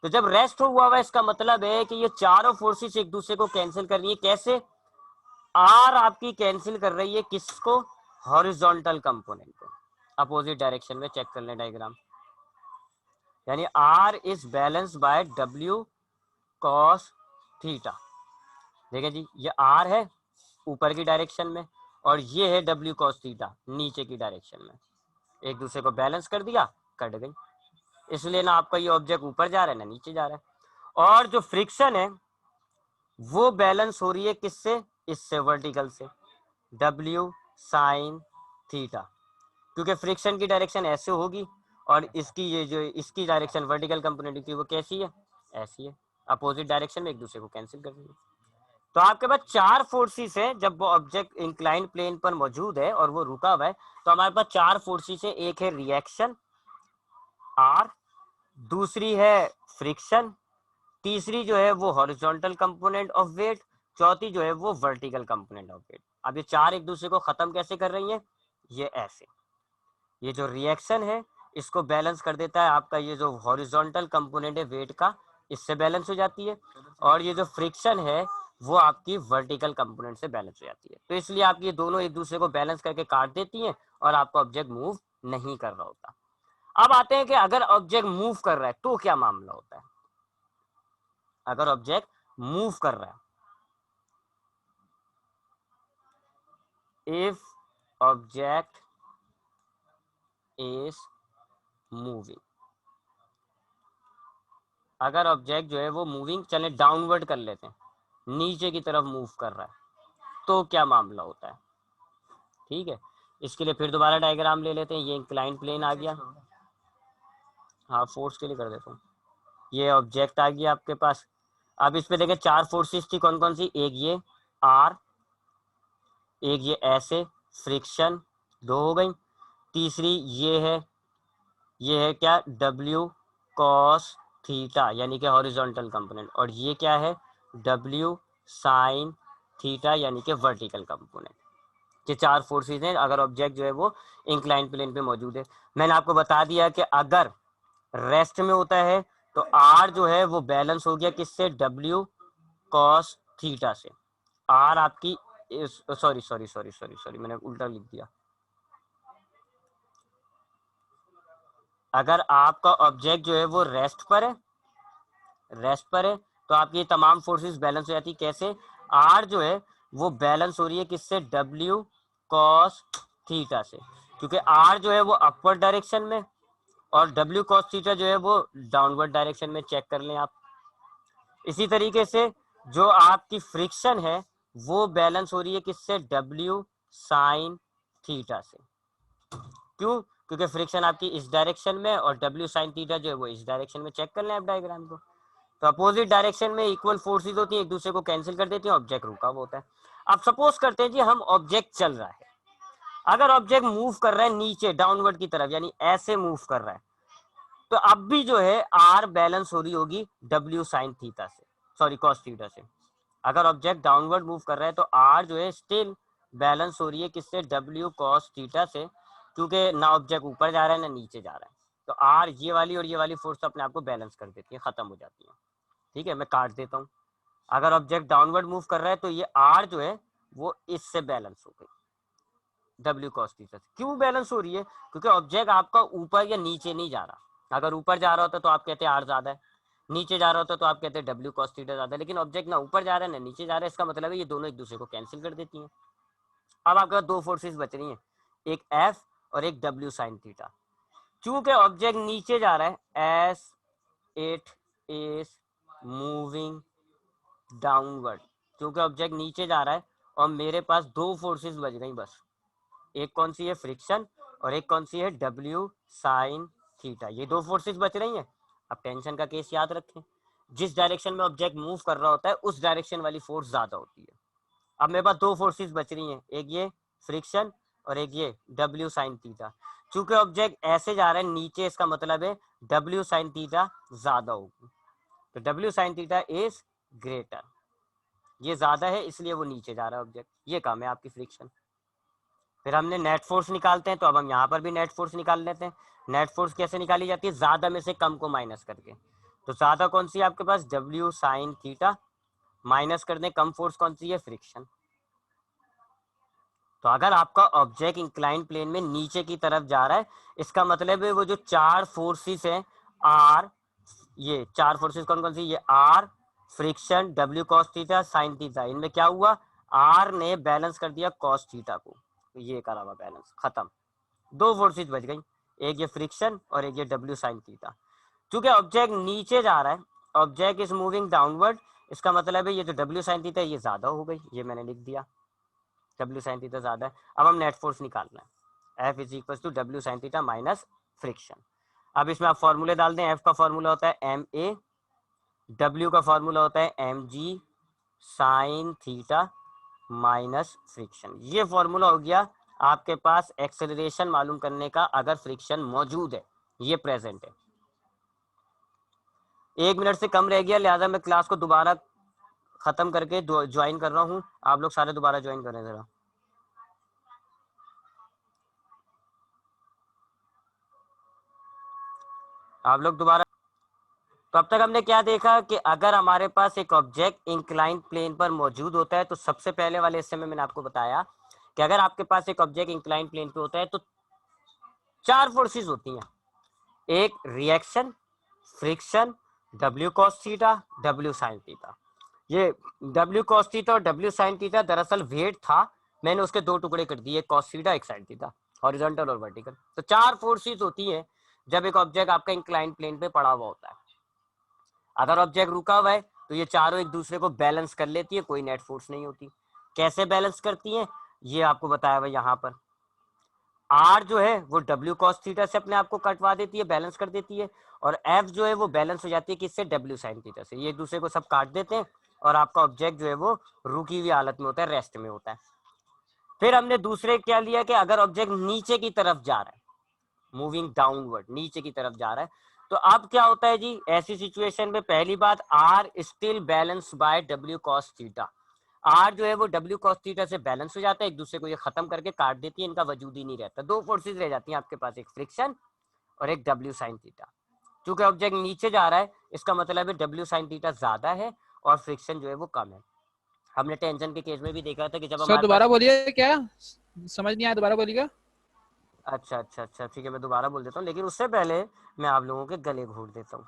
तो जब रेस्ट हुआ हुआ है, इसका मतलब है कि ये चारों फोर्सेस एक दूसरे को कैंसिल कर रही है। कैसे? आर आपकी कैंसिल कर रही है किसको? हॉरिजॉन्टल कंपोनेंट को। अपोजिट डायरेक्शन में चेक कर लें डायग्राम। यानी R is balance by W cos theta. देखिए जी, ये आर है ऊपर की डायरेक्शन में और ये है डब्ल्यू कॉस थीटा नीचे की डायरेक्शन में। एक दूसरे को बैलेंस कर दिया, कट गई। इसलिए ना आपका ये ऑब्जेक्ट ऊपर जा रहा है ना नीचे जा रहा है। और जो फ्रिक्शन है वो बैलेंस हो रही है किससे? इससे, वर्टिकल से, डब्ल्यू साइन थीटा। क्योंकि फ्रिक्शन की डायरेक्शन ऐसे होगी और इसकी ये जो इसकी डायरेक्शन वर्टिकल कंपोनेंट की वो कैसी है? ऐसी है। अपोजिट डायरेक्शन में एक दूसरे को कैंसिल कर देंगे। तो आपके पास चार फोर्सेस है जब वो ऑब्जेक्ट इंक्लाइन प्लेन पर मौजूद है और वो रुका हुआ है। तो हमारे पास चार फोर्सेस है। एक है रिएक्शन आर, दूसरी है फ्रिक्शन, तीसरी जो है वो हॉरिजॉन्टल कंपोनेंट ऑफ वेट, चौथी जो है वो वर्टिकल कंपोनेंट ऑफ वेट। अब ये चार एक दूसरे को खत्म कैसे कर रही है? ये ऐसे। ये जो रिएक्शन है इसको बैलेंस कर देता है आपका ये जो हॉरिजॉन्टल कंपोनेंट है वेट का, इससे बैलेंस हो जाती है। और ये जो फ्रिक्शन है वो आपकी वर्टिकल कंपोनेंट से बैलेंस हो जाती है। तो इसलिए आप ये दोनों एक दूसरे को बैलेंस करके काट देती हैं और आपका ऑब्जेक्ट मूव नहीं कर रहा होता। अब आते हैं कि अगर ऑब्जेक्ट मूव कर रहा है तो क्या मामला होता है। अगर ऑब्जेक्ट मूव कर रहा है, इफ ऑब्जेक्ट इज मूविंग, अगर ऑब्जेक्ट जो है वो मूविंग, चले डाउनवर्ड कर लेते हैं, नीचे की तरफ मूव कर रहा है, तो क्या मामला होता है। ठीक है, इसके लिए फिर दोबारा डायग्राम ले लेते हैं। ये इंक्लाइन प्लेन आ गया, हाँ फोर्स के लिए कर देता हूँ। ये ऑब्जेक्ट आ गया आपके पास। अब इस पे देखें चार फोर्सेस थी, कौन कौन सी? एक ये आर, एक ये ऐसे फ्रिक्शन, दो हो गई। तीसरी ये है क्या? डब्ल्यू कॉस थीटा, यानी कि हॉरिजॉन्टल कंपोनेंट। और ये क्या है? डब्ल्यू साइन थीटा, यानी कि वर्टिकल कंपोनेंट। ये चार फोर्सेस हैं अगर ऑब्जेक्ट जो है वो इंक्लाइन प्लेन पे मौजूद है। मैंने आपको बता दिया कि अगर रेस्ट में होता है तो आर जो है वो बैलेंस हो गया किससे? डब्ल्यू कॉस थीटा से। आर आपकी sorry sorry sorry sorry sorry मैंने उल्टा लिख दिया। अगर आपका ऑब्जेक्ट जो है वो रेस्ट पर है, रेस्ट पर है, तो आपकी तमाम फोर्सेस बैलेंस हो जाती है। कैसे? आर जो है वो बैलेंस हो रही है किससे? डब्ल्यू कॉस थीटा से। क्योंकि आर जो है वो अपवर्ड डायरेक्शन में और डब्ल्यू कॉस थीटा जो है वो डाउनवर्ड डायरेक्शन में। चेक कर लें आप। इसी तरीके से जो आपकी फ्रिक्शन है वो बैलेंस हो रही है किससे? डब्ल्यू साइन थीटा से। क्यों? क्योंकि फ्रिक्शन आपकी इस डायरेक्शन में और डब्ल्यू साइन थीटा जो है वो इस डायरेक्शन में। चेक कर लें आप डायग्राम को। तो अपोजिट डायरेक्शन में इक्वल फोर्सेस होती है, एक दूसरे को कैंसिल कर देती है, ऑब्जेक्ट रुका हुआ होता है। अब सपोज करते हैं जी हम ऑब्जेक्ट चल रहा है। अगर ऑब्जेक्ट मूव कर रहा है नीचे डाउनवर्ड की तरफ, यानी ऐसे मूव कर रहा है, तो अब भी जो है आर बैलेंस हो रही होगी डब्ल्यू साइन थीटा से, सॉरी कॉस थीटा से। अगर ऑब्जेक्ट डाउनवर्ड मूव कर रहा है तो आर जो है स्टिल बैलेंस हो रही है किससे? डब्ल्यू कॉस थीटा से। क्योंकि ना ऑब्जेक्ट ऊपर जा रहा है ना नीचे जा रहा है, तो आर ये वाली और ये वाली फोर्स अपने आप को बैलेंस कर देती है, खत्म हो जाती है। ठीक है, मैं काट देता हूँ। अगर ऑब्जेक्ट डाउनवर्ड मूव कर रहा है तो ये आर जो है वो इससे बैलेंस हो गई। डब्ल्यू कॉस थीटा से। क्यों बैलेंस हो रही है? क्योंकि ऑब्जेक्ट आपका ऊपर या नीचे नहीं जा रहा। अगर ऊपर जा रहा होता तो आप कहते आर ज्यादा है, नीचे जा रहा होता तो आप कहते हैं डब्ल्यू कॉस थीटा ज्यादा है, लेकिन ऑब्जेक्ट ना ऊपर जा रहा है ना नीचे जा रहा है, इसका मतलब है ये दोनों एक दूसरे को कैंसिल कर देती हैं। अब आपके पास दो फोर्सेस बच रही हैं, एक एफ और एक डब्ल्यू साइन थीटा। चूंकि ऑब्जेक्ट नीचे जा रहा है, S it is moving downward, क्योंकि ऑब्जेक्ट नीचे जा रहा है और मेरे पास दो फोर्सेस बच गई बस। एक कौन सी है? फ्रिक्शन, और एक कौन सी है? W sine theta. ये दो फोर्सेस बच रही हैं। अब टेंशन का केस याद रखें, जिस डायरेक्शन में ऑब्जेक्ट मूव कर रहा होता है उस डायरेक्शन वाली फोर्स ज्यादा होती है। अब मेरे पास दो फोर्सेस बच रही हैं, एक ये फ्रिक्शन और एक ये डब्ल्यू साइन थीटा। चूंकि ऑब्जेक्ट ऐसे जा रहा है नीचे, इसका मतलब है डब्ल्यू साइन थीटा ज्यादा होगी, तो W sine theta is greater. ये ज्यादा है इसलिए वो नीचे जा रहा है ऑब्जेक्ट। ये काम है आपकी फ्रिक्शन। फिर हमने नेट फोर्स निकालते हैं, तो अब हम यहाँ पर भी नेट फोर्स निकाल लेते हैं। नेट फोर्स कैसे निकाली जाती है? ज्यादा में से कम को माइनस करके। तो ज्यादा कौन सी है आपके पास? डब्ल्यू साइन थीटा, माइनस कर दें कम फोर्स कौन सी है? फ्रिक्शन। तो अगर आपका ऑब्जेक्ट इंक्लाइन प्लेन में नीचे की तरफ जा रहा है, इसका मतलब है वो जो चार फोर्सेस हैं, आर, ये चार फोर्सेस कौन कौन सी? ये R, friction, W cos theta, sine theta, इनमें क्या हुआ? आर ने बैलेंस कर दिया कॉस थीटा को, तो ये करा हुआ बैलेंस खत्म। दो फोर्सेस बच गई, एक ये फ्रिक्शन और एक ये डब्ल्यू साइन थीटा। क्योंकि ऑब्जेक्ट नीचे जा रहा है, ऑब्जेक्ट इज मूविंग डाउनवर्ड, इसका मतलब है ये जो डब्ल्यू साइन थीटा ये ज्यादा हो गई, ये मैंने लिख दिया, डब्ल्यू साइन थीटा ज्यादा है। अब हम नेट फोर्स निकालना है, F is equal to W sine theta minus friction. अब इसमें आप फॉर्मूले डाल दें, एफ का फॉर्मूला होता है एम ए, डब्ल्यू का फॉर्मूला होता है M G sine theta minus friction. ये फॉर्मूला हो गया आपके पास एक्सेलरेशन मालूम करने का, अगर फ्रिक्शन मौजूद है, ये प्रेजेंट है। 1 मिनट से कम रह गया, लिहाजा मैं क्लास को दोबारा खत्म करके ज्वाइन कर रहा हूँ। आप लोग सारे दोबारा ज्वाइन करें जरा। आप लोग दोबारा। तो अब तक हमने क्या देखा कि अगर हमारे पास एक ऑब्जेक्ट इंक्लाइन प्लेन पर मौजूद होता है, तो सबसे पहले वाले हिस्से में मैंने आपको बताया कि अगर आपके पास एक ऑब्जेक्ट इंक्लाइन प्लेन पे होता है तो चार फोर्सेस होती हैं, एक reaction, friction, W cos theta, W sine theta. ये डब्ल्यू कॉस थीटा और डब्ल्यू साइन थीटा दरअसल वेट था, मैंने उसके दो टुकड़े कर दिए, कॉस थीटा एक साइन थीटा, हॉरिजॉन्टल और वर्टिकल। तो चार फोर्सेस होती हैं जब एक ऑब्जेक्ट आपका इंक्लाइन प्लेन पे पड़ा हुआ होता है। अगर ऑब्जेक्ट रुका हुआ है तो ये चारों एक दूसरे को बैलेंस कर लेती है, कोई नेट फोर्स नहीं होती। कैसे बैलेंस करती हैं ये आपको बताया हुआ यहाँ पर। आर जो है वो डब्ल्यू कॉस थीटा से अपने आप को कटवा देती है, बैलेंस कर देती है, और एफ जो है वो बैलेंस हो जाती है किससे? डब्ल्यू साइन थीटा से। ये एक दूसरे को सब काट देते हैं और आपका ऑब्जेक्ट जो है वो रुकी हुई हालत में होता है, रेस्ट में होता है। फिर हमने दूसरे क्या लिया कि अगर ऑब्जेक्ट नीचे की तरफ जा रहा है, मूविंग डाउनवर्ड, नीचे की तरफ जा रहा है, तो अब क्या होता है जी ऐसी सिचुएशन में? पहली बात, R still balance by W cos theta. R जो है वो डब्ल्यू कॉस थीटा से बैलेंस हो जाता है, एक दूसरे को ये खत्म करके काट देती है, इनका वजूद ही नहीं रहता। दो फोर्सेस रह जाती हैं आपके पास, एक फ्रिक्शन और एक डब्ल्यू साइन थीटा। क्योंकि ऑब्जेक्ट नीचे जा रहा है, इसका मतलब है डब्ल्यू साइन थीटा ज्यादा है और फ्रिक्शन जो है वो कम है। हमने टेंशन के केस में भी देखा था कि जब सर हमारे दोबारा पास। बोलिए, क्या समझ नहीं आया, दोबारा बोलिएगा। अच्छा अच्छा अच्छा ठीक है, मैं दोबारा बोल देता हूँ, लेकिन उससे पहले मैं आप लोगों के गले घोट देता हूँ।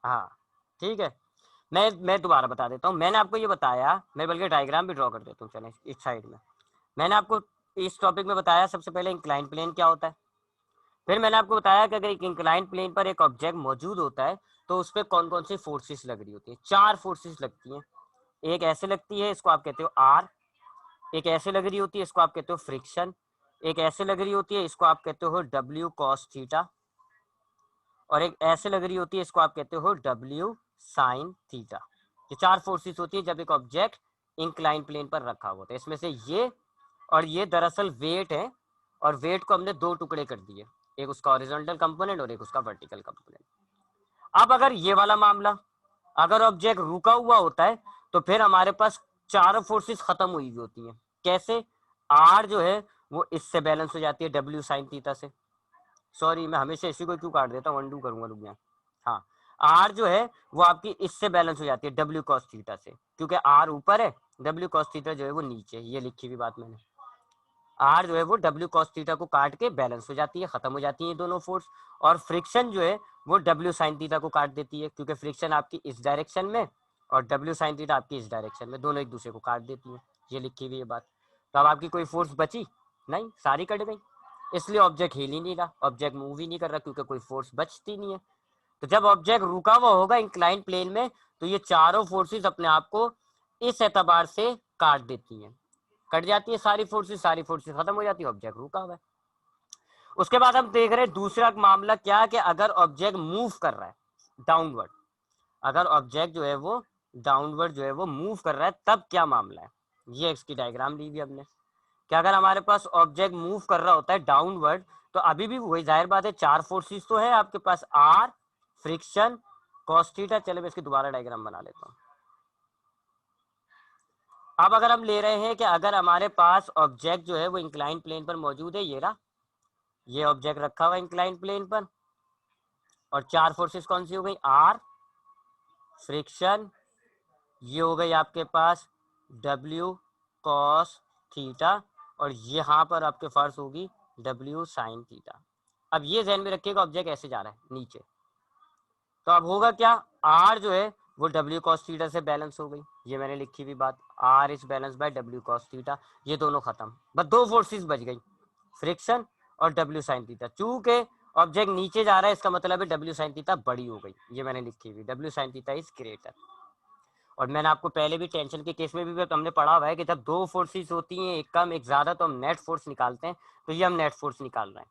हाँ ठीक है, मैं दोबारा बता देता हूँ। मैंने आपको ये बताया, मैं बल्कि डायग्राम भी ड्रॉ कर देता हूँ, चले इस साइड में। मैंने आपको इस टॉपिक में बताया सबसे पहले इंक्लाइन प्लेन क्या होता है। फिर मैंने आपको बताया कि अगर एक इंक्लाइन प्लेन पर एक ऑब्जेक्ट मौजूद होता है तो उस पर कौन कौन सी फोर्सेस लग रही होती है? चार फोर्सेस लगती हैं। एक ऐसे लगती है, इसको आप कहते हो आर। एक ऐसे लग रही होती है, इसको आप कहते हो फ्रिक्शन। एक ऐसे लग रही होती है, इसको आप कहते हो डब्ल्यू कॉस थीटा। और एक ऐसे लग रही होती है, इसको आप कहते हो डब्ल्यू साइन थीटा। ये चार फोर्सेस होती है जब एक ऑब्जेक्ट इंक्लाइन प्लेन पर रखा हुआ होता है। इसमें से ये और ये दरअसल वेट है, और वेट को हमने दो टुकड़े कर दिए, एक उसका हॉरिजॉन्टल कंपोनेंट और एक उसका वर्टिकल कंपोनेंट। अब अगर ये वाला मामला, अगर ऑब्जेक्ट रुका हुआ होता है तो फिर हमारे पास चारों फोर्सेस खत्म हुई होती हैं। कैसे? आर जो है वो इससे बैलेंस हो जाती है डब्ल्यू साइन थीटा से। सॉरी, मैं हमेशा इसी को क्यों काट देता हूँ, अनडू करूंगा, रुक गया। हाँ, आर जो है वो आपकी इससे बैलेंस हो जाती है डब्ल्यू कॉस थीटा से, क्योंकि आर ऊपर है, डब्ल्यू कॉस थीटा जो है वो नीचे है। ये लिखी हुई बात मैंने। आर जो है वो डब्ल्यू कॉस थीटा को काट के बैलेंस हो जाती है, खत्म हो जाती है दोनों फोर्स। और फ्रिक्शन जो है वो डब्ल्यू साइन थीटा को काट देती है, क्योंकि फ्रिक्शन आपकी इस डायरेक्शन में और डब्ल्यू साइन थीटा आपकी इस डायरेक्शन में, दोनों एक दूसरे को काट देती है। ये लिखी हुई है बात। तो अब आपकी कोई फोर्स बची नहीं, सारी कट गई, इसलिए ऑब्जेक्ट हिल ही नहीं रहा, ऑब्जेक्ट मूव ही नहीं कर रहा, क्योंकि कोई फोर्स बचती नहीं है। तो जब ऑब्जेक्ट रुका हुआ होगा इंक्लाइन प्लेन में, तो ये चारों फोर्सेस अपने आप को इस एतबार से काट देती हैं, कट जाती है सारी फोर्सेस खत्म हो जाती है, ऑब्जेक्ट रुका हुआ है। उसके बाद हम देख रहे हैं दूसरा मामला क्या, कि अगर ऑब्जेक्ट मूव कर रहा है डाउनवर्ड, अगर ऑब्जेक्ट जो है वो डाउनवर्ड जो है वो मूव कर रहा है, तब क्या मामला है। ये इसकी डायग्राम ली हुई हमने, कि अगर हमारे पास ऑब्जेक्ट मूव कर रहा होता है डाउनवर्ड, तो अभी भी वही जाहिर बात है, चार फोर्सेस तो है आपके पास, आर, फ्रिक्शन, कॉस थीटा। चलो मैं इसकी दोबारा डायग्राम बना लेता हूँ। अब अगर हम ले रहे हैं कि अगर हमारे पास ऑब्जेक्ट जो है वो इंक्लाइन प्लेन पर मौजूद है, ये रहा, ये ऑब्जेक्ट रखा हुआ है इंक्लाइन प्लेन पर, और चार फोर्सेस कौन सी हो गई, आर, फ्रिक्शन, ये हो गई आपके पास डब्ल्यू कॉस थीटा, और यहाँ पर आपके पास होगी डब्ल्यू साइन थीटा। अब ये ध्यान में रखिएगा, ऑब्जेक्ट ऐसे जा रहा है नीचे, तो अब होगा क्या, आर जो है वो डब्ल्यू कॉस थीटा से बैलेंस हो गई, ये मैंने लिखी हुई बात, R is balance by W cos theta. ये दोनों खत्म, बस दो फोर्सेस बच गई, फ्रिक्शन और डब्ल्यू साइन थीटा। चूंकि ऑब्जेक्ट नीचे जा रहा है, इसका मतलब है डब्ल्यू साइन थीटा बड़ी हो गई, ये मैंने लिखी हुई, W sine theta is greater. और मैंने आपको पहले भी टेंशन के केस में भी हमने पढ़ा हुआ है कि जब दो फोर्सेस होती हैं, एक कम एक ज्यादा, तो हम नेट फोर्स निकालते हैं। तो ये हम नेट फोर्स निकाल रहे हैं।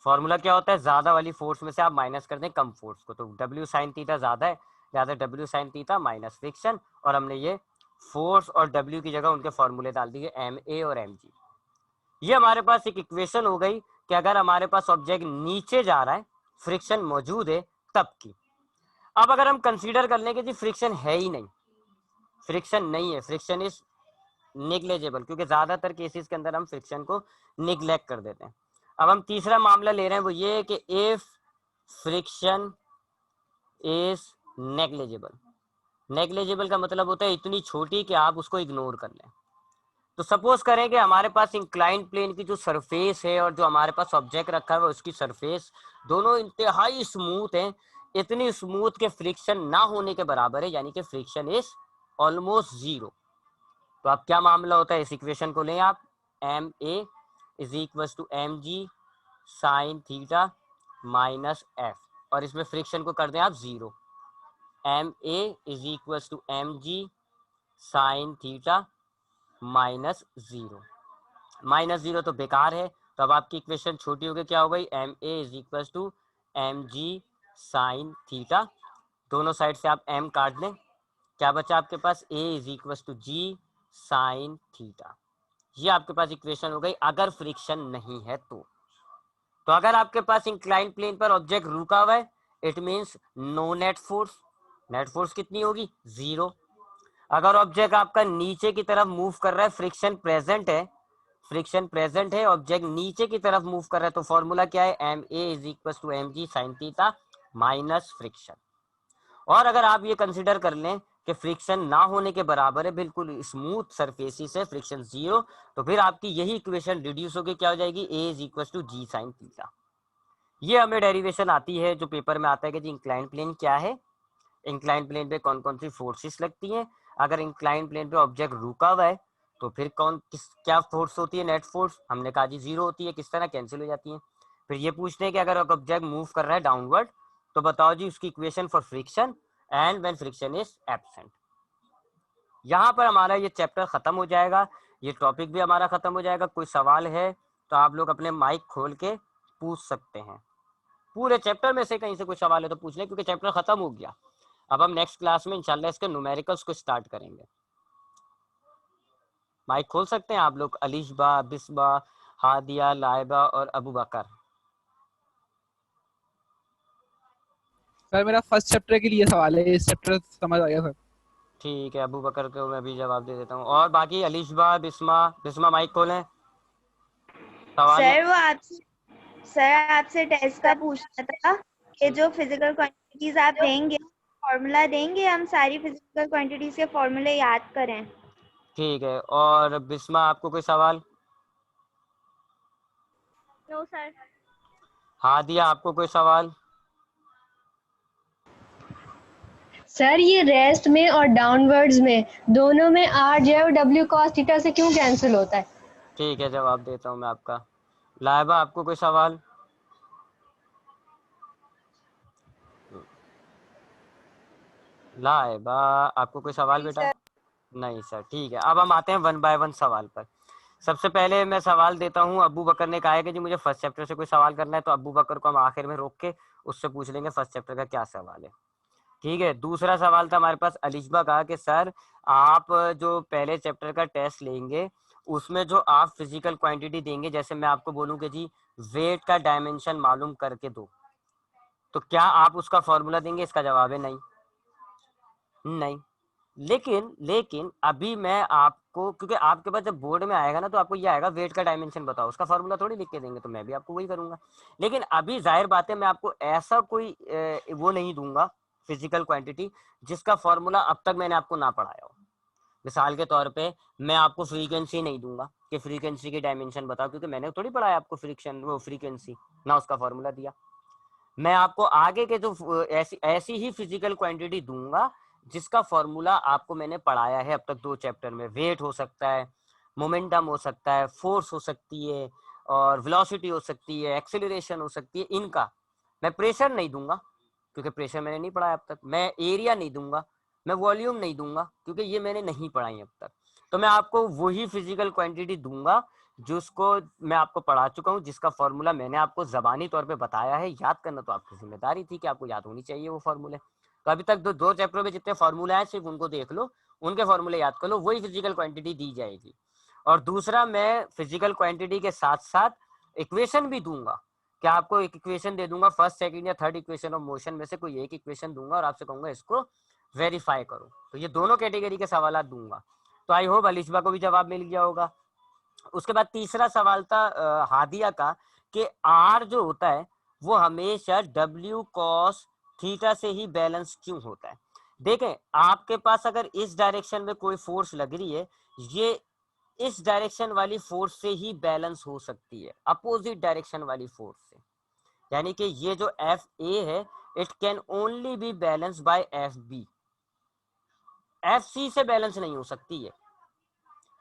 फॉर्मूला क्या होता है, ज्यादा वाली फोर्स में से आप माइनस कर दें कम फोर्स को, तो डब्ल्यू साइन थीटा ज्यादा है, ज्यादा W sine theta minus friction, और हमने ये फोर्स और डब्ल्यू की जगह उनके फॉर्मूले डाल दिए, एम ए और एम जी। ये हमारे पास एक इक्वेशन हो गई कि अगर हमारे पास ऑब्जेक्ट नीचे जा रहा है, फ्रिक्शन मौजूद है, तब की। अब अगर हम कंसीडर कर लें कि जी फ्रिक्शन है ही नहीं, फ्रिक्शन नहीं है, फ्रिक्शन इज निग्लेजेबल, क्योंकि ज्यादातर केसेस के अंदर हम फ्रिक्शन को निग्लेक्ट कर देते हैं। अब हम तीसरा मामला ले रहे हैं, वो ये है कि if friction is negligible. Negligible का मतलब होता है इतनी छोटी कि आप उसको इग्नोर कर लें। तो सपोज करें कि हमारे पास इंक्लाइन प्लेन की जो सरफेस है और जो हमारे पास ऑब्जेक्ट रखा है उसकी सरफेस दोनों इंतहाई स्मूथ हैं, इतनी स्मूथ के फ्रिक्शन ना होने के बराबर है, यानी कि फ्रिक्शन इज ऑलमोस्ट जीरो। तो अब क्या मामला होता है, इस इक्वेशन को लें आप, M A is equal to M G sine theta minus F, और इसमें फ्रिक्शन को कर दें आप zero, M A is equal to M G sine theta minus zero. Minus zero तो बेकार है, तो अब आपकी इक्वेशन छोटी हो गई, क्या हो गई, M A is equal to M G sine theta, दोनों साइड से आप एम काट दें, क्या बचा आपके पास, A is equal to G sine theta. ये आपके पास इक्वेशन हो गई अगर फ्रिक्शन नहीं है तो अगर आपके पास इंक्लाइन प्लेन पर ऑब्जेक्ट रुका हुआ है, it means no net force. Net force कितनी होगी, जीरो। अगर ऑब्जेक्ट आपका नीचे की तरफ मूव कर रहा है, फ्रिक्शन प्रेजेंट है, फ्रिक्शन प्रेजेंट है, ऑब्जेक्ट नीचे की तरफ मूव कर रहा है, तो फॉर्मूला क्या है, M A is equal to M G sine theta minus friction. और अगर आप ये कंसिडर कर लें कि फ्रिक्शन ना होने के बराबर है, बिल्कुल स्मूथ सरफेसिस है, फ्रिक्शन जीरो, तो फिर आपकी यही इक्वेशन रिड्यूस होकर क्या हो जाएगी, A is equal to G sine theta. ये हमें डेरिवेशन आती है जो पेपर में आता है कि जी इंक्लाइन प्लेन क्या है, इंक्लाइन प्लेन पे कौन कौन सी फोर्सेस लगती हैं, अगर इंक्लाइन प्लेन पे ऑब्जेक्ट रुका हुआ है तो फिर कौन किस क्या फोर्स होती है, नेट फोर्स, हमने कहा जी जीरो होती है, किस तरह कैंसिल हो जाती है। फिर ये पूछते हैं कि अगर ऑब्जेक्ट मूव कर रहा है डाउनवर्ड, तो बताओ जी उसकी equation for friction and when friction is absent. यहाँ पर हमारा ये चैप्टर खत्म हो जाएगा, ये टॉपिक भी हमारा खत्म हो जाएगा। कोई सवाल है तो आप लोग अपने माइक खोल के पूछ सकते हैं, पूरे चैप्टर में से कहीं से कोई सवाल है तो पूछ लें, क्योंकि चैप्टर खत्म हो गया। अब हम नेक्स्ट क्लास में इंशाल्लाह इसके न्यूमेरिकल्स को स्टार्ट करेंगे। माइक खोल सकते हैं आप लोग, अलीशबा, बिस्बा, हादिया, लाइबा और अबू बकर। सर मेरा फर्स्ट चैप्टर के लिए सवाल है, इस चैप्टर समझ आ गया सर। ठीक है, अबू बकर को मैं भी जवाब दे देता हूँ, और बाकी अलीशबा, बिस्मा, बिस्मा माइक खोलें, सवाल। सर आपसे टेस्ट का पूछना था कि जो फिजिकल क्वांटिटीज आप देंगे, फॉर्मूला देंगे, हम सारी फिजिकल क्वांटिटीज के फॉर्मूले याद करें। ठीक है, और बिस्मा आपको कोई सवाल। No sir. हादिया आपको कोई सवाल? सर ये रेस्ट में और डाउनवर्ड्स में दोनों में आर जे और डब्ल्यू कॉस थीटा से क्यों कैंसिल होता है? ठीक है, जवाब देता हूँ मैं आपका। लाइबा आपको कोई सवाल? लाइबा आपको कोई सवाल बेटा? नहीं सर, ठीक है। अब हम आते हैं 1 बाय 1 सवाल पर। सबसे पहले मैं सवाल देता हूँ। अब्बू बकर ने कहा है कि जी मुझे फर्स्ट चैप्टर से कोई सवाल करना है, तो अब्बू बकर को हम आखिर में रोक के उससे पूछ लेंगे फर्स्ट चैप्टर का क्या सवाल है। ठीक है। दूसरा सवाल था हमारे पास अलिशबा का कि सर आप जो पहले चैप्टर का टेस्ट लेंगे उसमें जो आप फिजिकल क्वांटिटी देंगे, जैसे मैं आपको बोलूँ कि जी वेट का डायमेंशन मालूम करके दो, तो क्या आप उसका फॉर्मूला देंगे? इसका जवाब है नहीं। नहीं। लेकिन अभी मैं आपको, क्योंकि आपके पास जब बोर्ड में आएगा ना तो आपको ये आएगा वेट का डायमेंशन बताओ, उसका फॉर्मूला थोड़ी लिख के देंगे, तो मैं भी आपको वही करूंगा। लेकिन अभी जाहिर बात है मैं आपको ऐसा कोई वो नहीं दूंगा फिजिकल क्वांटिटी जिसका फॉर्मूला अब तक मैंने आपको ना पढ़ाया हो। मिसाल के तौर पे मैं आपको फ्रीक्वेंसी नहीं दूंगा कि फ्रीक्वेंसी की डायमेंशन बताओ, क्योंकि मैंने थोड़ी पढ़ाया आपको फ्रीक्वेंसी ना उसका फॉर्मूला दिया। मैं आपको आगे के जो ऐसी ही फिजिकल क्वांटिटी दूंगा जिसका फॉर्मूला आपको मैंने पढ़ाया है अब तक 2 चैप्टर में। वेट हो सकता है, मोमेंटम हो सकता है, फोर्स हो सकती है, और वेलोसिटी हो सकती है, एक्सेलरेशन हो सकती है। इनका मैं प्रेशर नहीं दूंगा क्योंकि प्रेशर मैंने नहीं पढ़ाया अब तक। मैं एरिया नहीं दूंगा, मैं वॉल्यूम नहीं दूंगा क्योंकि ये मैंने नहीं पढ़ाई अब तक। तो मैं आपको वही फिजिकल क्वांटिटी दूंगा जिसको मैं आपको पढ़ा चुका हूँ, जिसका फॉर्मूला मैंने आपको जबानी तौर पे बताया है। याद करना तो आपकी जिम्मेदारी थी कि आपको याद होनी चाहिए वो फॉर्मूले। तो अभी तक दो चैप्टरों में जितने फॉर्मूले हैं सिर्फ उनको देख लो, उनके फॉर्मूले याद कर लो, वही फिजिकल क्वांटिटी दी जाएगी। और दूसरा, मैं फिजिकल क्वांटिटी के साथ साथ इक्वेशन भी दूंगा कि आपको एक इक्वेशन दे दूंगा, फर्स्ट सेकंड या थर्ड इक्वेशन ऑफ मोशन में से कोई एक इक्वेशन दूंगा और आपसे कहूंगा इसको वेरीफाई करो। तो ये दोनों कैटेगरी के सवाल दूंगा। तो आई होप अलिशबा को भी जवाब मिल गया होगा। उसके बाद तीसरा सवाल था हादिया का कि आर जो होता है वो हमेशा डब्ल्यू कॉस थीटा से ही बैलेंस क्यों होता है। देखें, आपके पास अगर इस डायरेक्शन में कोई फोर्स लग रही है, ये इस डायरेक्शन वाली फोर्स से ही बैलेंस हो सकती है, अपोजिट डायरेक्शन वाली फोर्स से। यानी कि ये जो एफ ए है it can only be balance by F B. F C से बैलेंस नहीं हो सकती है,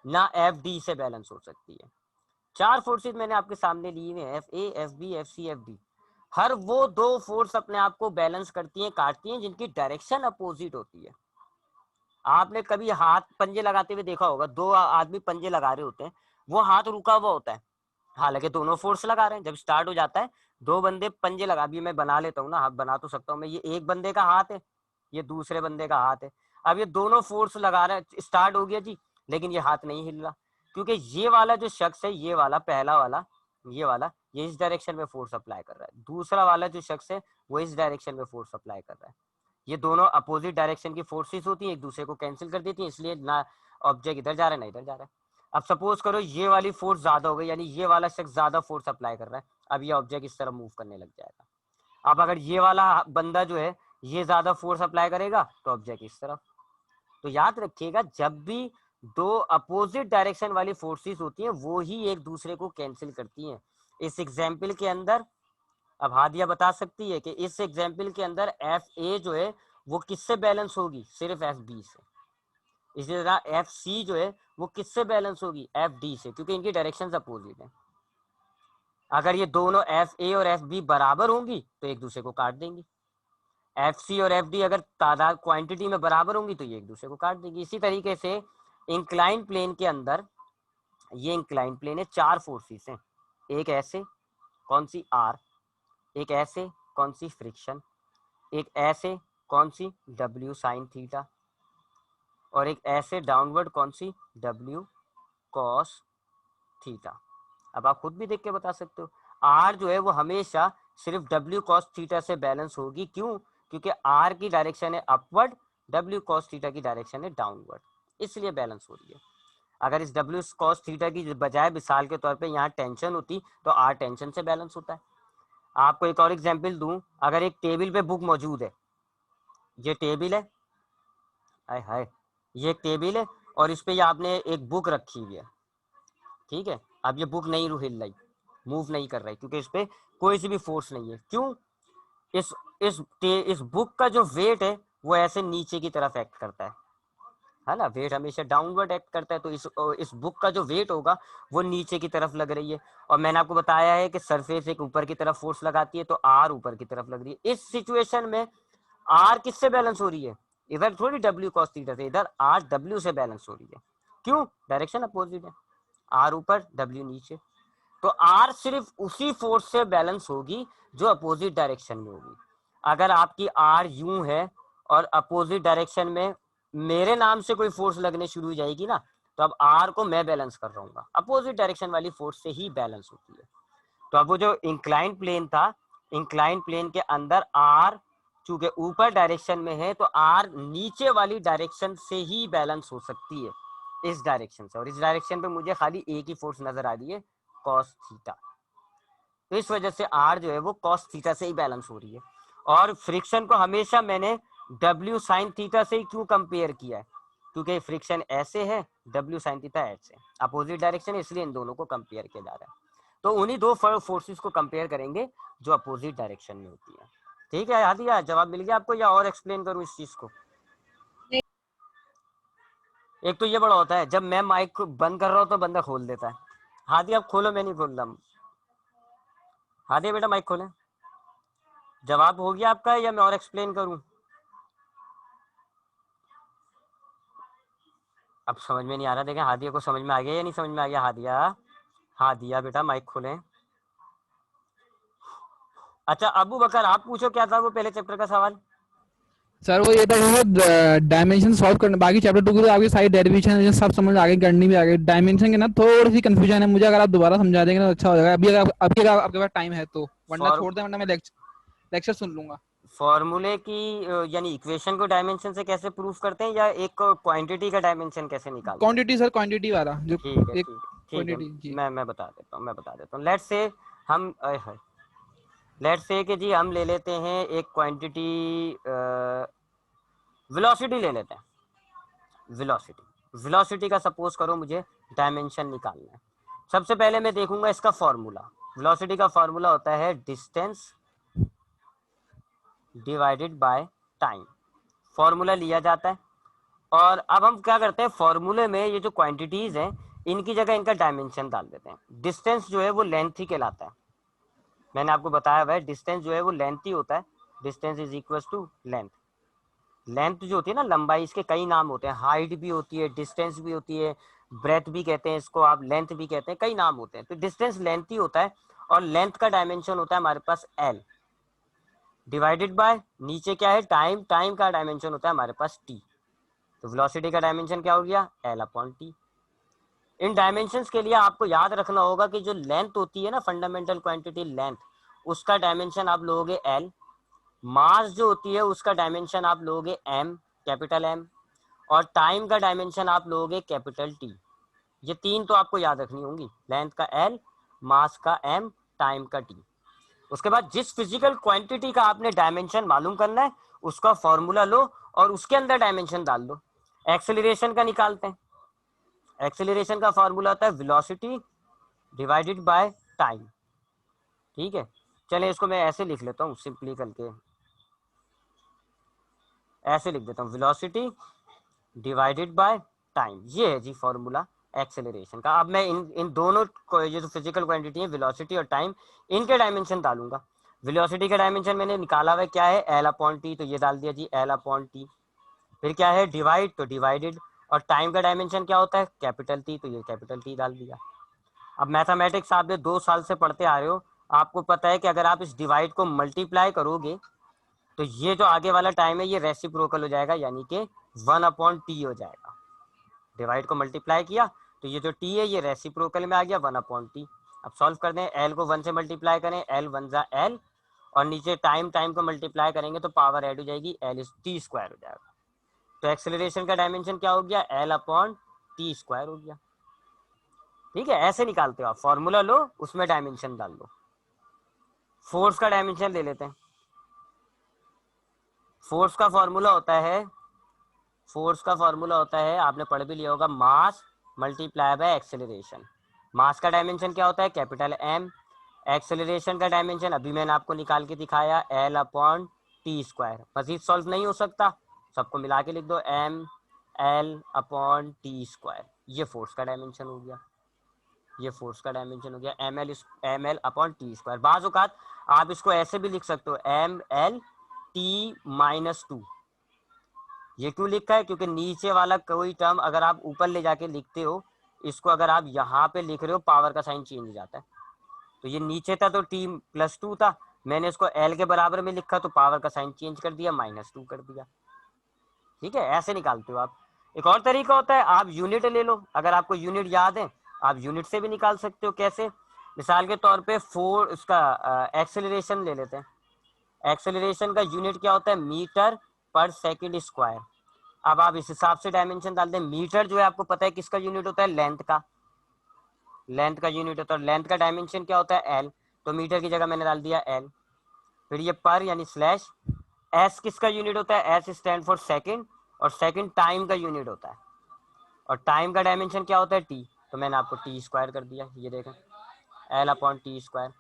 ना एफ डी से बैलेंस हो सकती है। 4 फोर्सेस मैंने आपके सामने लिए हुए हैं, F A, F B, F C, F D. हर वो 2 फोर्स अपने आप को बैलेंस करती हैं, काटती हैं, जिनकी डायरेक्शन अपोजिट होती है। आपने कभी हाथ पंजे लगाते हुए देखा होगा, 2 आदमी पंजे लगा रहे होते हैं, वो हाथ रुका हुआ होता है, हालांकि दोनों फोर्स लगा रहे हैं। जब स्टार्ट हो जाता है 2 बंदे पंजे लगा, भी मैं बना लेता हूँ ना, हाथ बना तो सकता हूँ मैं, ये एक बंदे का हाथ है, ये दूसरे बंदे का हाथ है। अब ये दोनों फोर्स लगा रहे हैं, स्टार्ट हो गया जी, लेकिन ये हाथ नहीं हिल रहा, क्योंकि ये वाला जो शख्स है, ये वाला पहला वाला, ये इस डायरेक्शन में फोर्स अप्लाई कर रहा है, दूसरा वाला जो शख्स है वो इस डायरेक्शन में फोर्स अप्लाई कर रहा है। ये दोनों अपोजिट डायरेक्शन की फोर्सेस होती हैं, एक दूसरे को कैंसिल कर देती हैं, इसलिए ना ऑब्जेक्ट इधर जा रहा है ना इधर जा रहा है। अब सपोज करो ये वाली फोर्स ज्यादा हो गई, यानी ये वाला शख्स ज्यादा फोर्स अप्लाई कर रहा है, अब ये ऑब्जेक्ट इस तरफ मूव करने लग जाएगा। अब अगर ये वाला बंदा जो है ये ज्यादा फोर्स अप्लाई करेगा तो ऑब्जेक्ट इस तरफ। तो याद रखिएगा, जब भी 2 अपोजिट डायरेक्शन वाली फोर्सेस होती हैं वो ही एक दूसरे को कैंसिल करती हैं। इस एग्जाम्पल के अंदर, अब हादिया बता सकती है कि इस एग्जाम्पल के अंदर एफ ए जो है वो किससे बैलेंस होगी? सिर्फ एफ बी से। इसी तरह एफ सी जो है वो किससे बैलेंस होगी? एफ डी से, क्योंकि इनकी डायरेक्शन अपोजिट है। अगर ये दोनों एफ ए और एफ बी बराबर होंगी तो एक दूसरे को काट देंगी। एफ सी और एफ डी अगर तादाद क्वांटिटी में बराबर होंगी तो ये एक दूसरे को काट देंगी। इसी तरीके से इंक्लाइन प्लेन के अंदर, ये इंक्लाइन प्लेन है, 4 फोर्सेस हैं, एक ऐसे, कौन सी? आर, एक ऐसे, कौन सी? फ्रिक्शन, एक ऐसे, कौन सी? डब्ल्यू साइन थीटा, और एक ऐसे डाउनवर्ड, कौन सी? W cos theta. अब आप खुद भी देख के बता सकते हो, आर जो है वो हमेशा सिर्फ डब्ल्यू कॉस थीटा से बैलेंस होगी। क्यों? क्योंकि आर की डायरेक्शन है अपवर्ड, डब्ल्यू कॉस थीटा की डायरेक्शन है डाउनवर्ड, इसलिए बैलेंस हो रही है। अगर इस डब्ल्यू कॉस थीटा की बजाय मिसाल के तौर पे यहाँ टेंशन होती तो आर टेंशन से बैलेंस होता है। आपको एक और एग्जांपल दूं, अगर एक टेबल पे बुक मौजूद है, ये टेबल है, हाय हाय, ये एक टेबल है और इस पे आपने एक बुक रखी हुई है, ठीक है। अब ये बुक नहीं हिल रही, मूव नहीं कर रहा है, क्योंकि इस पे कोई सी भी फोर्स नहीं है। क्यों? इस बुक का जो वेट है वो ऐसे नीचे की तरफ एक्ट करता है ना, वेट हमेशा डाउनवर्ड एक्ट करता है, तो इस बुक का जो वेट होगा वो नीचे की तरफ लग रही है। और मैंने आपको बताया है कि सरफेस एक ऊपर की तरफ फोर्स लगाती है, तो आर ऊपर की तरफ लग रही है। इस सिचुएशन में आर किससे बैलेंस हो रही है? इधर थोड़ी डब्ल्यू कॉस थीटा से, इधर आर डब्ल्यू से बैलेंस हो रही है। क्यों? डायरेक्शन अपोजिट है, आर ऊपर डब्ल्यू नीचे, तो आर सिर्फ उसी फोर्स से बैलेंस होगी जो अपोजिट डायरेक्शन में होगी। अगर आपकी आर यूं है और अपोजिट डायरेक्शन में मेरे नाम से कोई फोर्स लगने शुरू हो जाएगी ना, तो अब आर को मैं बैलेंस कर रहा हूँ, अपोजिट डायरेक्शन वाली फोर्स से ही बैलेंस होती है। तो अब वो जो इंक्लाइन प्लेन था, इंक्लाइन प्लेन के अंदर आर चूंकि ऊपर डायरेक्शन में है, तो आर नीचे वाली डायरेक्शन से ही बैलेंस हो सकती है, इस डायरेक्शन से। और इस डायरेक्शन पे मुझे खाली एक ही फोर्स नजर आ रही है, कॉस थीटा। तो इस वजह से आर जो है वो कॉस थीटा से ही बैलेंस हो रही है। और फ्रिक्शन को हमेशा मैंने डब्ल्यू साइन थीटा से ही क्यों कंपेयर किया है? क्योंकि फ्रिक्शन ऐसे है, डब्ल्यू साइन थीटा ऐसे, अपोजिट डायरेक्शन, इसलिए इन दोनों को कंपेयर किया जा रहा है। तो उन्हीं दो फोर्सेस को कंपेयर करेंगे जो अपोजिट डायरेक्शन में होती है। ठीक है हादिया, जवाब मिल गया आपको या और एक्सप्लेन करूं इस चीज को? एक तो ये बड़ा होता है, जब मैं माइक बंद कर रहा हूँ तो बंदा खोल देता है। हादिया आप खोलो, मैं नहीं खोल रहा। हादिया बेटा माइक खोलें। जवाब हो गया आपका या मैं और एक्सप्लेन करूं? अब समझ में नहीं आ रहा, देखें हादिया को समझ में आ गया या नहीं समझ में आ गया? हादिया, हादिया बेटा माइक खोलें। अच्छा अबू बकर आप पूछो, क्या था वो पहले चैप्टर का सवाल? सर वो ये था कि वो डायमेंशन सॉल्व करने, बाकी चैप्टर 2 की तो आपकी सारी डेरिवेशन सब समझ आ गई, करनी भी आ गई। डायमेंशन के ना थोड़ी सी कंफ्यूजन है मुझे, अगर आप दोबारा समझा देंगे तो अच्छा हो जाएगा। अभी आपके पास टाइम है तो, वरना छोड़ दें, वरना मैं लेक्चर सुन लूंगा। फॉर्मूले की यानी इक्वेशन को डायमेंशन से कैसे प्रूफ करते हैं, या एक क्वांटिटी का डायमेंशन कैसे निकालते हैं? क्वांटिटी सर, क्वांटिटी वाला जो ठीक है एक ठीक है ठीक है, क्वांटिटी जी। मैं बता देता हूँ। लेट्स से हम लेट्स से कि जी हम ले लेते हैं एक क्वांटिटी, वेलोसिटी ले लेते हैं। वेलोसिटी का सपोज करो मुझे डायमेंशन निकालना है। सबसे पहले मैं देखूंगा इसका फॉर्मूला। वेलोसिटी का फॉर्मूला होता है distance divided by time. Formula लिया जाता है और अब हम क्या करते हैं, फॉर्मूले में ये जो क्वांटिटीज हैं इनकी जगह इनका डायमेंशन डाल देते हैं। डिस्टेंस जो है वो लेंथ ही कहलाता है, मैंने आपको बताया हुआ है डिस्टेंस जो है वो लेंथ ही होता है। Distance is equal to length. Length जो होती है ना, लंबाई, इसके कई नाम होते हैं, हाइट भी होती है, डिस्टेंस भी होती है, ब्रेथ भी कहते हैं इसको, आप लेंथ भी कहते हैं, कई नाम होते हैं। तो डिस्टेंस लेंथ ही होता है और लेंथ का डायमेंशन होता है हमारे पास एल, डिवाइडेड बाय नीचे क्या है टाइम, टाइम का डायमेंशन होता है हमारे पास टी। तो वेलोसिटी का डायमेंशन क्या हो गया, एल अपॉन टी। इन डायमेंशंस के लिए आपको याद रखना होगा कि जो लेंथ होती है ना, फंडामेंटल क्वांटिटी लेंथ, उसका डायमेंशन आप लोगे एल। मास जो होती है उसका डायमेंशन आप लोगे एम, कैपिटल एम। और टाइम का डायमेंशन आप लोगे कैपिटल टी। ये तीन तो आपको याद रखनी होंगी, लेंथ का एल, मास का एम, टाइम का टी। उसके बाद जिस फिजिकल क्वांटिटी का आपने डायमेंशन मालूम करना है उसका फॉर्मूला लो और उसके अंदर डायमेंशन डाल दो। एक्सेलरेशन का निकालते हैं। एक्सेलरेशन का फॉर्मूला होता है वेलोसिटी डिवाइडेड बाय टाइम। ठीक है, चलिए इसको मैं ऐसे लिख लेता हूँ सिंपली करके, ऐसे लिख देता हूँ, वेलोसिटी डिवाइडेड बाय टाइम। ये है जी फॉर्मूला एक्सेलरेशन का। अब मैं इन दोनों ये जो फिजिकल क्वांटिटी है वेलोसिटी और टाइम, इनके डायमेंशन डालूंगा। वेलोसिटी का डायमेंशन मैंने निकाला हुआ है, क्या है, एल अपॉन टी, तो ये डाल दिया जी एल अपॉन टी। फिर क्या है, डिवाइड, तो डिवाइडेड। और टाइम का डायमेंशन क्या होता है, कैपिटल टी, तो ये कैपिटल टी डाल दिया। अब मैथमेटिक्स आप 2 साल से पढ़ते आ रहे हो, आपको पता है कि अगर आप इस डिवाइड को मल्टीप्लाई करोगे तो ये जो आगे वाला टाइम है ये रेसिप्रोकल हो जाएगा, यानी कि 1 अपॉन टी हो जाएगा। डिवाइड को मल्टीप्लाई किया तो ये जो टी है ये रेसिप्रोकल में आ गया, 1 अपॉन टी। अब सॉल्व कर दें, एल को 1 से मल्टीप्लाई करें, एल 1 जा एल, और नीचे टाइम, टाइम को मल्टीप्लाई करेंगे तो पावर ऐड हो जाएगी, एल इज टी स्क्वायर हो जाएगा। तो एक्सेलरेशन का डायमेंशन क्या हो गया, एल अपॉन टी स्क्वायर हो गया। ठीक है, ऐसे निकालते हो आप, फॉर्मूला लो उसमें डायमेंशन डाल दो। फोर्स का डायमेंशन ले लेते हैं। फोर्स का फॉर्मूला होता है, आपने पढ़ भी लिया होगा, मास मल्टीप्लाई बाय एक्सेलरेशन। मास का डायमेंशन क्या होता है, कैपिटल एम, एक्सेलरेशन का डायमेंशन अभी मैंने आपको निकाल के दिखाया L/t²। मजीद सॉल्व नहीं हो सकता, सबको मिला के लिख दो mL/t²। ये फोर्स का डायमेंशन हो गया, ये फोर्स का डायमेंशन हो गया mL/t²। बाज़ औक़ात आप इसको ऐसे भी लिख सकते हो mL/t-2। ये क्यों लिखा है? क्योंकि नीचे वाला कोई टर्म अगर आप ऊपर ले जाके लिखते हो, इसको अगर आप यहाँ पे लिख रहे हो, पावर का साइन चेंज हो जाता है। तो ये नीचे था तो t+2 था, मैंने इसको l के बराबर में लिखा तो पावर का साइन चेंज कर दिया, -2 कर दिया। ठीक है, ऐसे निकालते हो आप। एक और तरीका होता है, आप यूनिट ले लो, अगर आपको यूनिट याद है आप यूनिट से भी निकाल सकते हो। कैसे? मिसाल के तौर पे उसका एक्सेलरेशन ले लेते हैं। एक्सेलरेशन का यूनिट क्या होता है? मीटर/सेकंड²। अब आप इस हिसाब से डायमेंशन डाल दें। मीटर जो है आपको पता है किसका यूनिट होता है? लेंथ का, लेंथ का यूनिट होता है। लेंथ का डायमेंशन क्या होता है? एल। तो मीटर की जगह मैंने डाल दिया एल। फिर ये पर यानी स्लैश। एस किसका यूनिट होता है? एस स्टैंड फॉर सेकंड, और सेकंड टाइम का यूनिट होता है, और टाइम का डायमेंशन क्या होता है? टी। तो मैंने आपको t² कर दिया, ये देखें L/t²।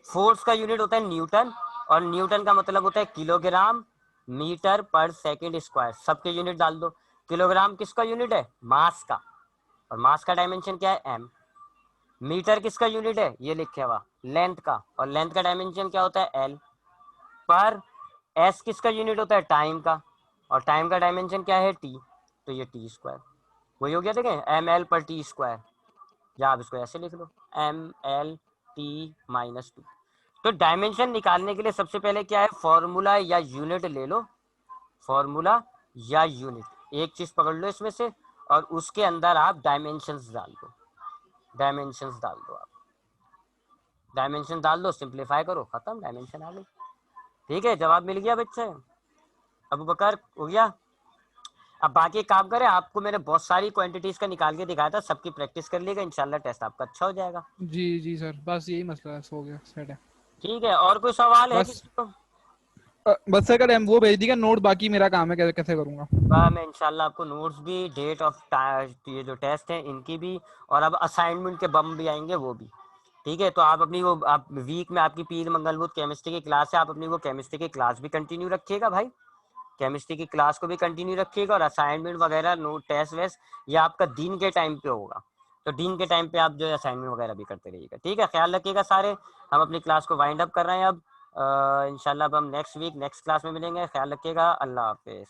फोर्स का यूनिट होता है न्यूटन, और न्यूटन का मतलब होता है किलोग्राम मीटर/सेकंड²। सबके यूनिट डाल दो। किलोग्राम किसका यूनिट है? मास का, और मास का डायमेंशन क्या है? m। मीटर किसका यूनिट है? ये लिखे हुआ लेंथ का, और लेंथ का डायमेंशन क्या होता है? l। पर s किसका यूनिट होता है? टाइम का, और टाइम का डायमेंशन क्या है? t। तो ये t²। वही हो गया, देखें mL/t², या आप इसको ऐसे लिख लो mL/t-2। तो डायमेंशन निकालने के लिए सबसे पहले क्या है? फॉर्मूला या यूनिट ले लो, फॉर्मूला या यूनिट, एक चीज पकड़ लो इसमें से, और उसके अंदर आप डायमेंशंस डाल दो, डायमेंशंस डाल दो। आप डायमेंशन डाल दो, सिंप्लीफाई करो, खत्म, डायमेंशन आ गई। ठीक है, जवाब मिल गया बच्चे? अबू बकर हो गया? अब बाकी काम करें, आपको मैंने बहुत सारी क्वांटिटीज का निकाल के दिखाया था, सबकी प्रैक्टिस कर लीजिएगा, इंशाल्लाह टेस्ट आपका अच्छा हो जाएगा। जी सर, बस यही मसला है, हो गया, सेट है। ठीक है, और कोई सवाल है बस किसी को? बस सर कल वो भेज दिया नोट, बाकी मेरा काम है कैसे कैसे करूंगा। मैं इंशाल्लाह आपको नोट्स भी, डेट ऑफ ये जो टेस्ट है इनकी भी, और अब असाइनमेंट के बम भी आएंगे वो भी। ठीक है, तो आप अपनी वो, आप वीक में आपकी पीर मंगल बुध केमिस्ट्री की क्लास है, आप अपनी वो केमिस्ट्री की क्लास भी कंटिन्यू रखिएगा भाई, केमिस्ट्री की क्लास को भी कंटिन्यू रखिएगा, और असाइनमेंट वगैरह नोट टेस्ट वेस्ट ये आपका दिन के टाइम पे होगा, तो दिन के टाइम पे आप जो है असाइनमेंट वगैरह भी करते रहिएगा। ठीक है, ख्याल रखिएगा सारे। हम अपनी क्लास को वाइंड अप कर रहे हैं अब। इंशाल्लाह अब हम नेक्स्ट वीक नेक्स्ट क्लास में मिलेंगे। ख्याल रखिएगा, अल्लाह हाफिज़।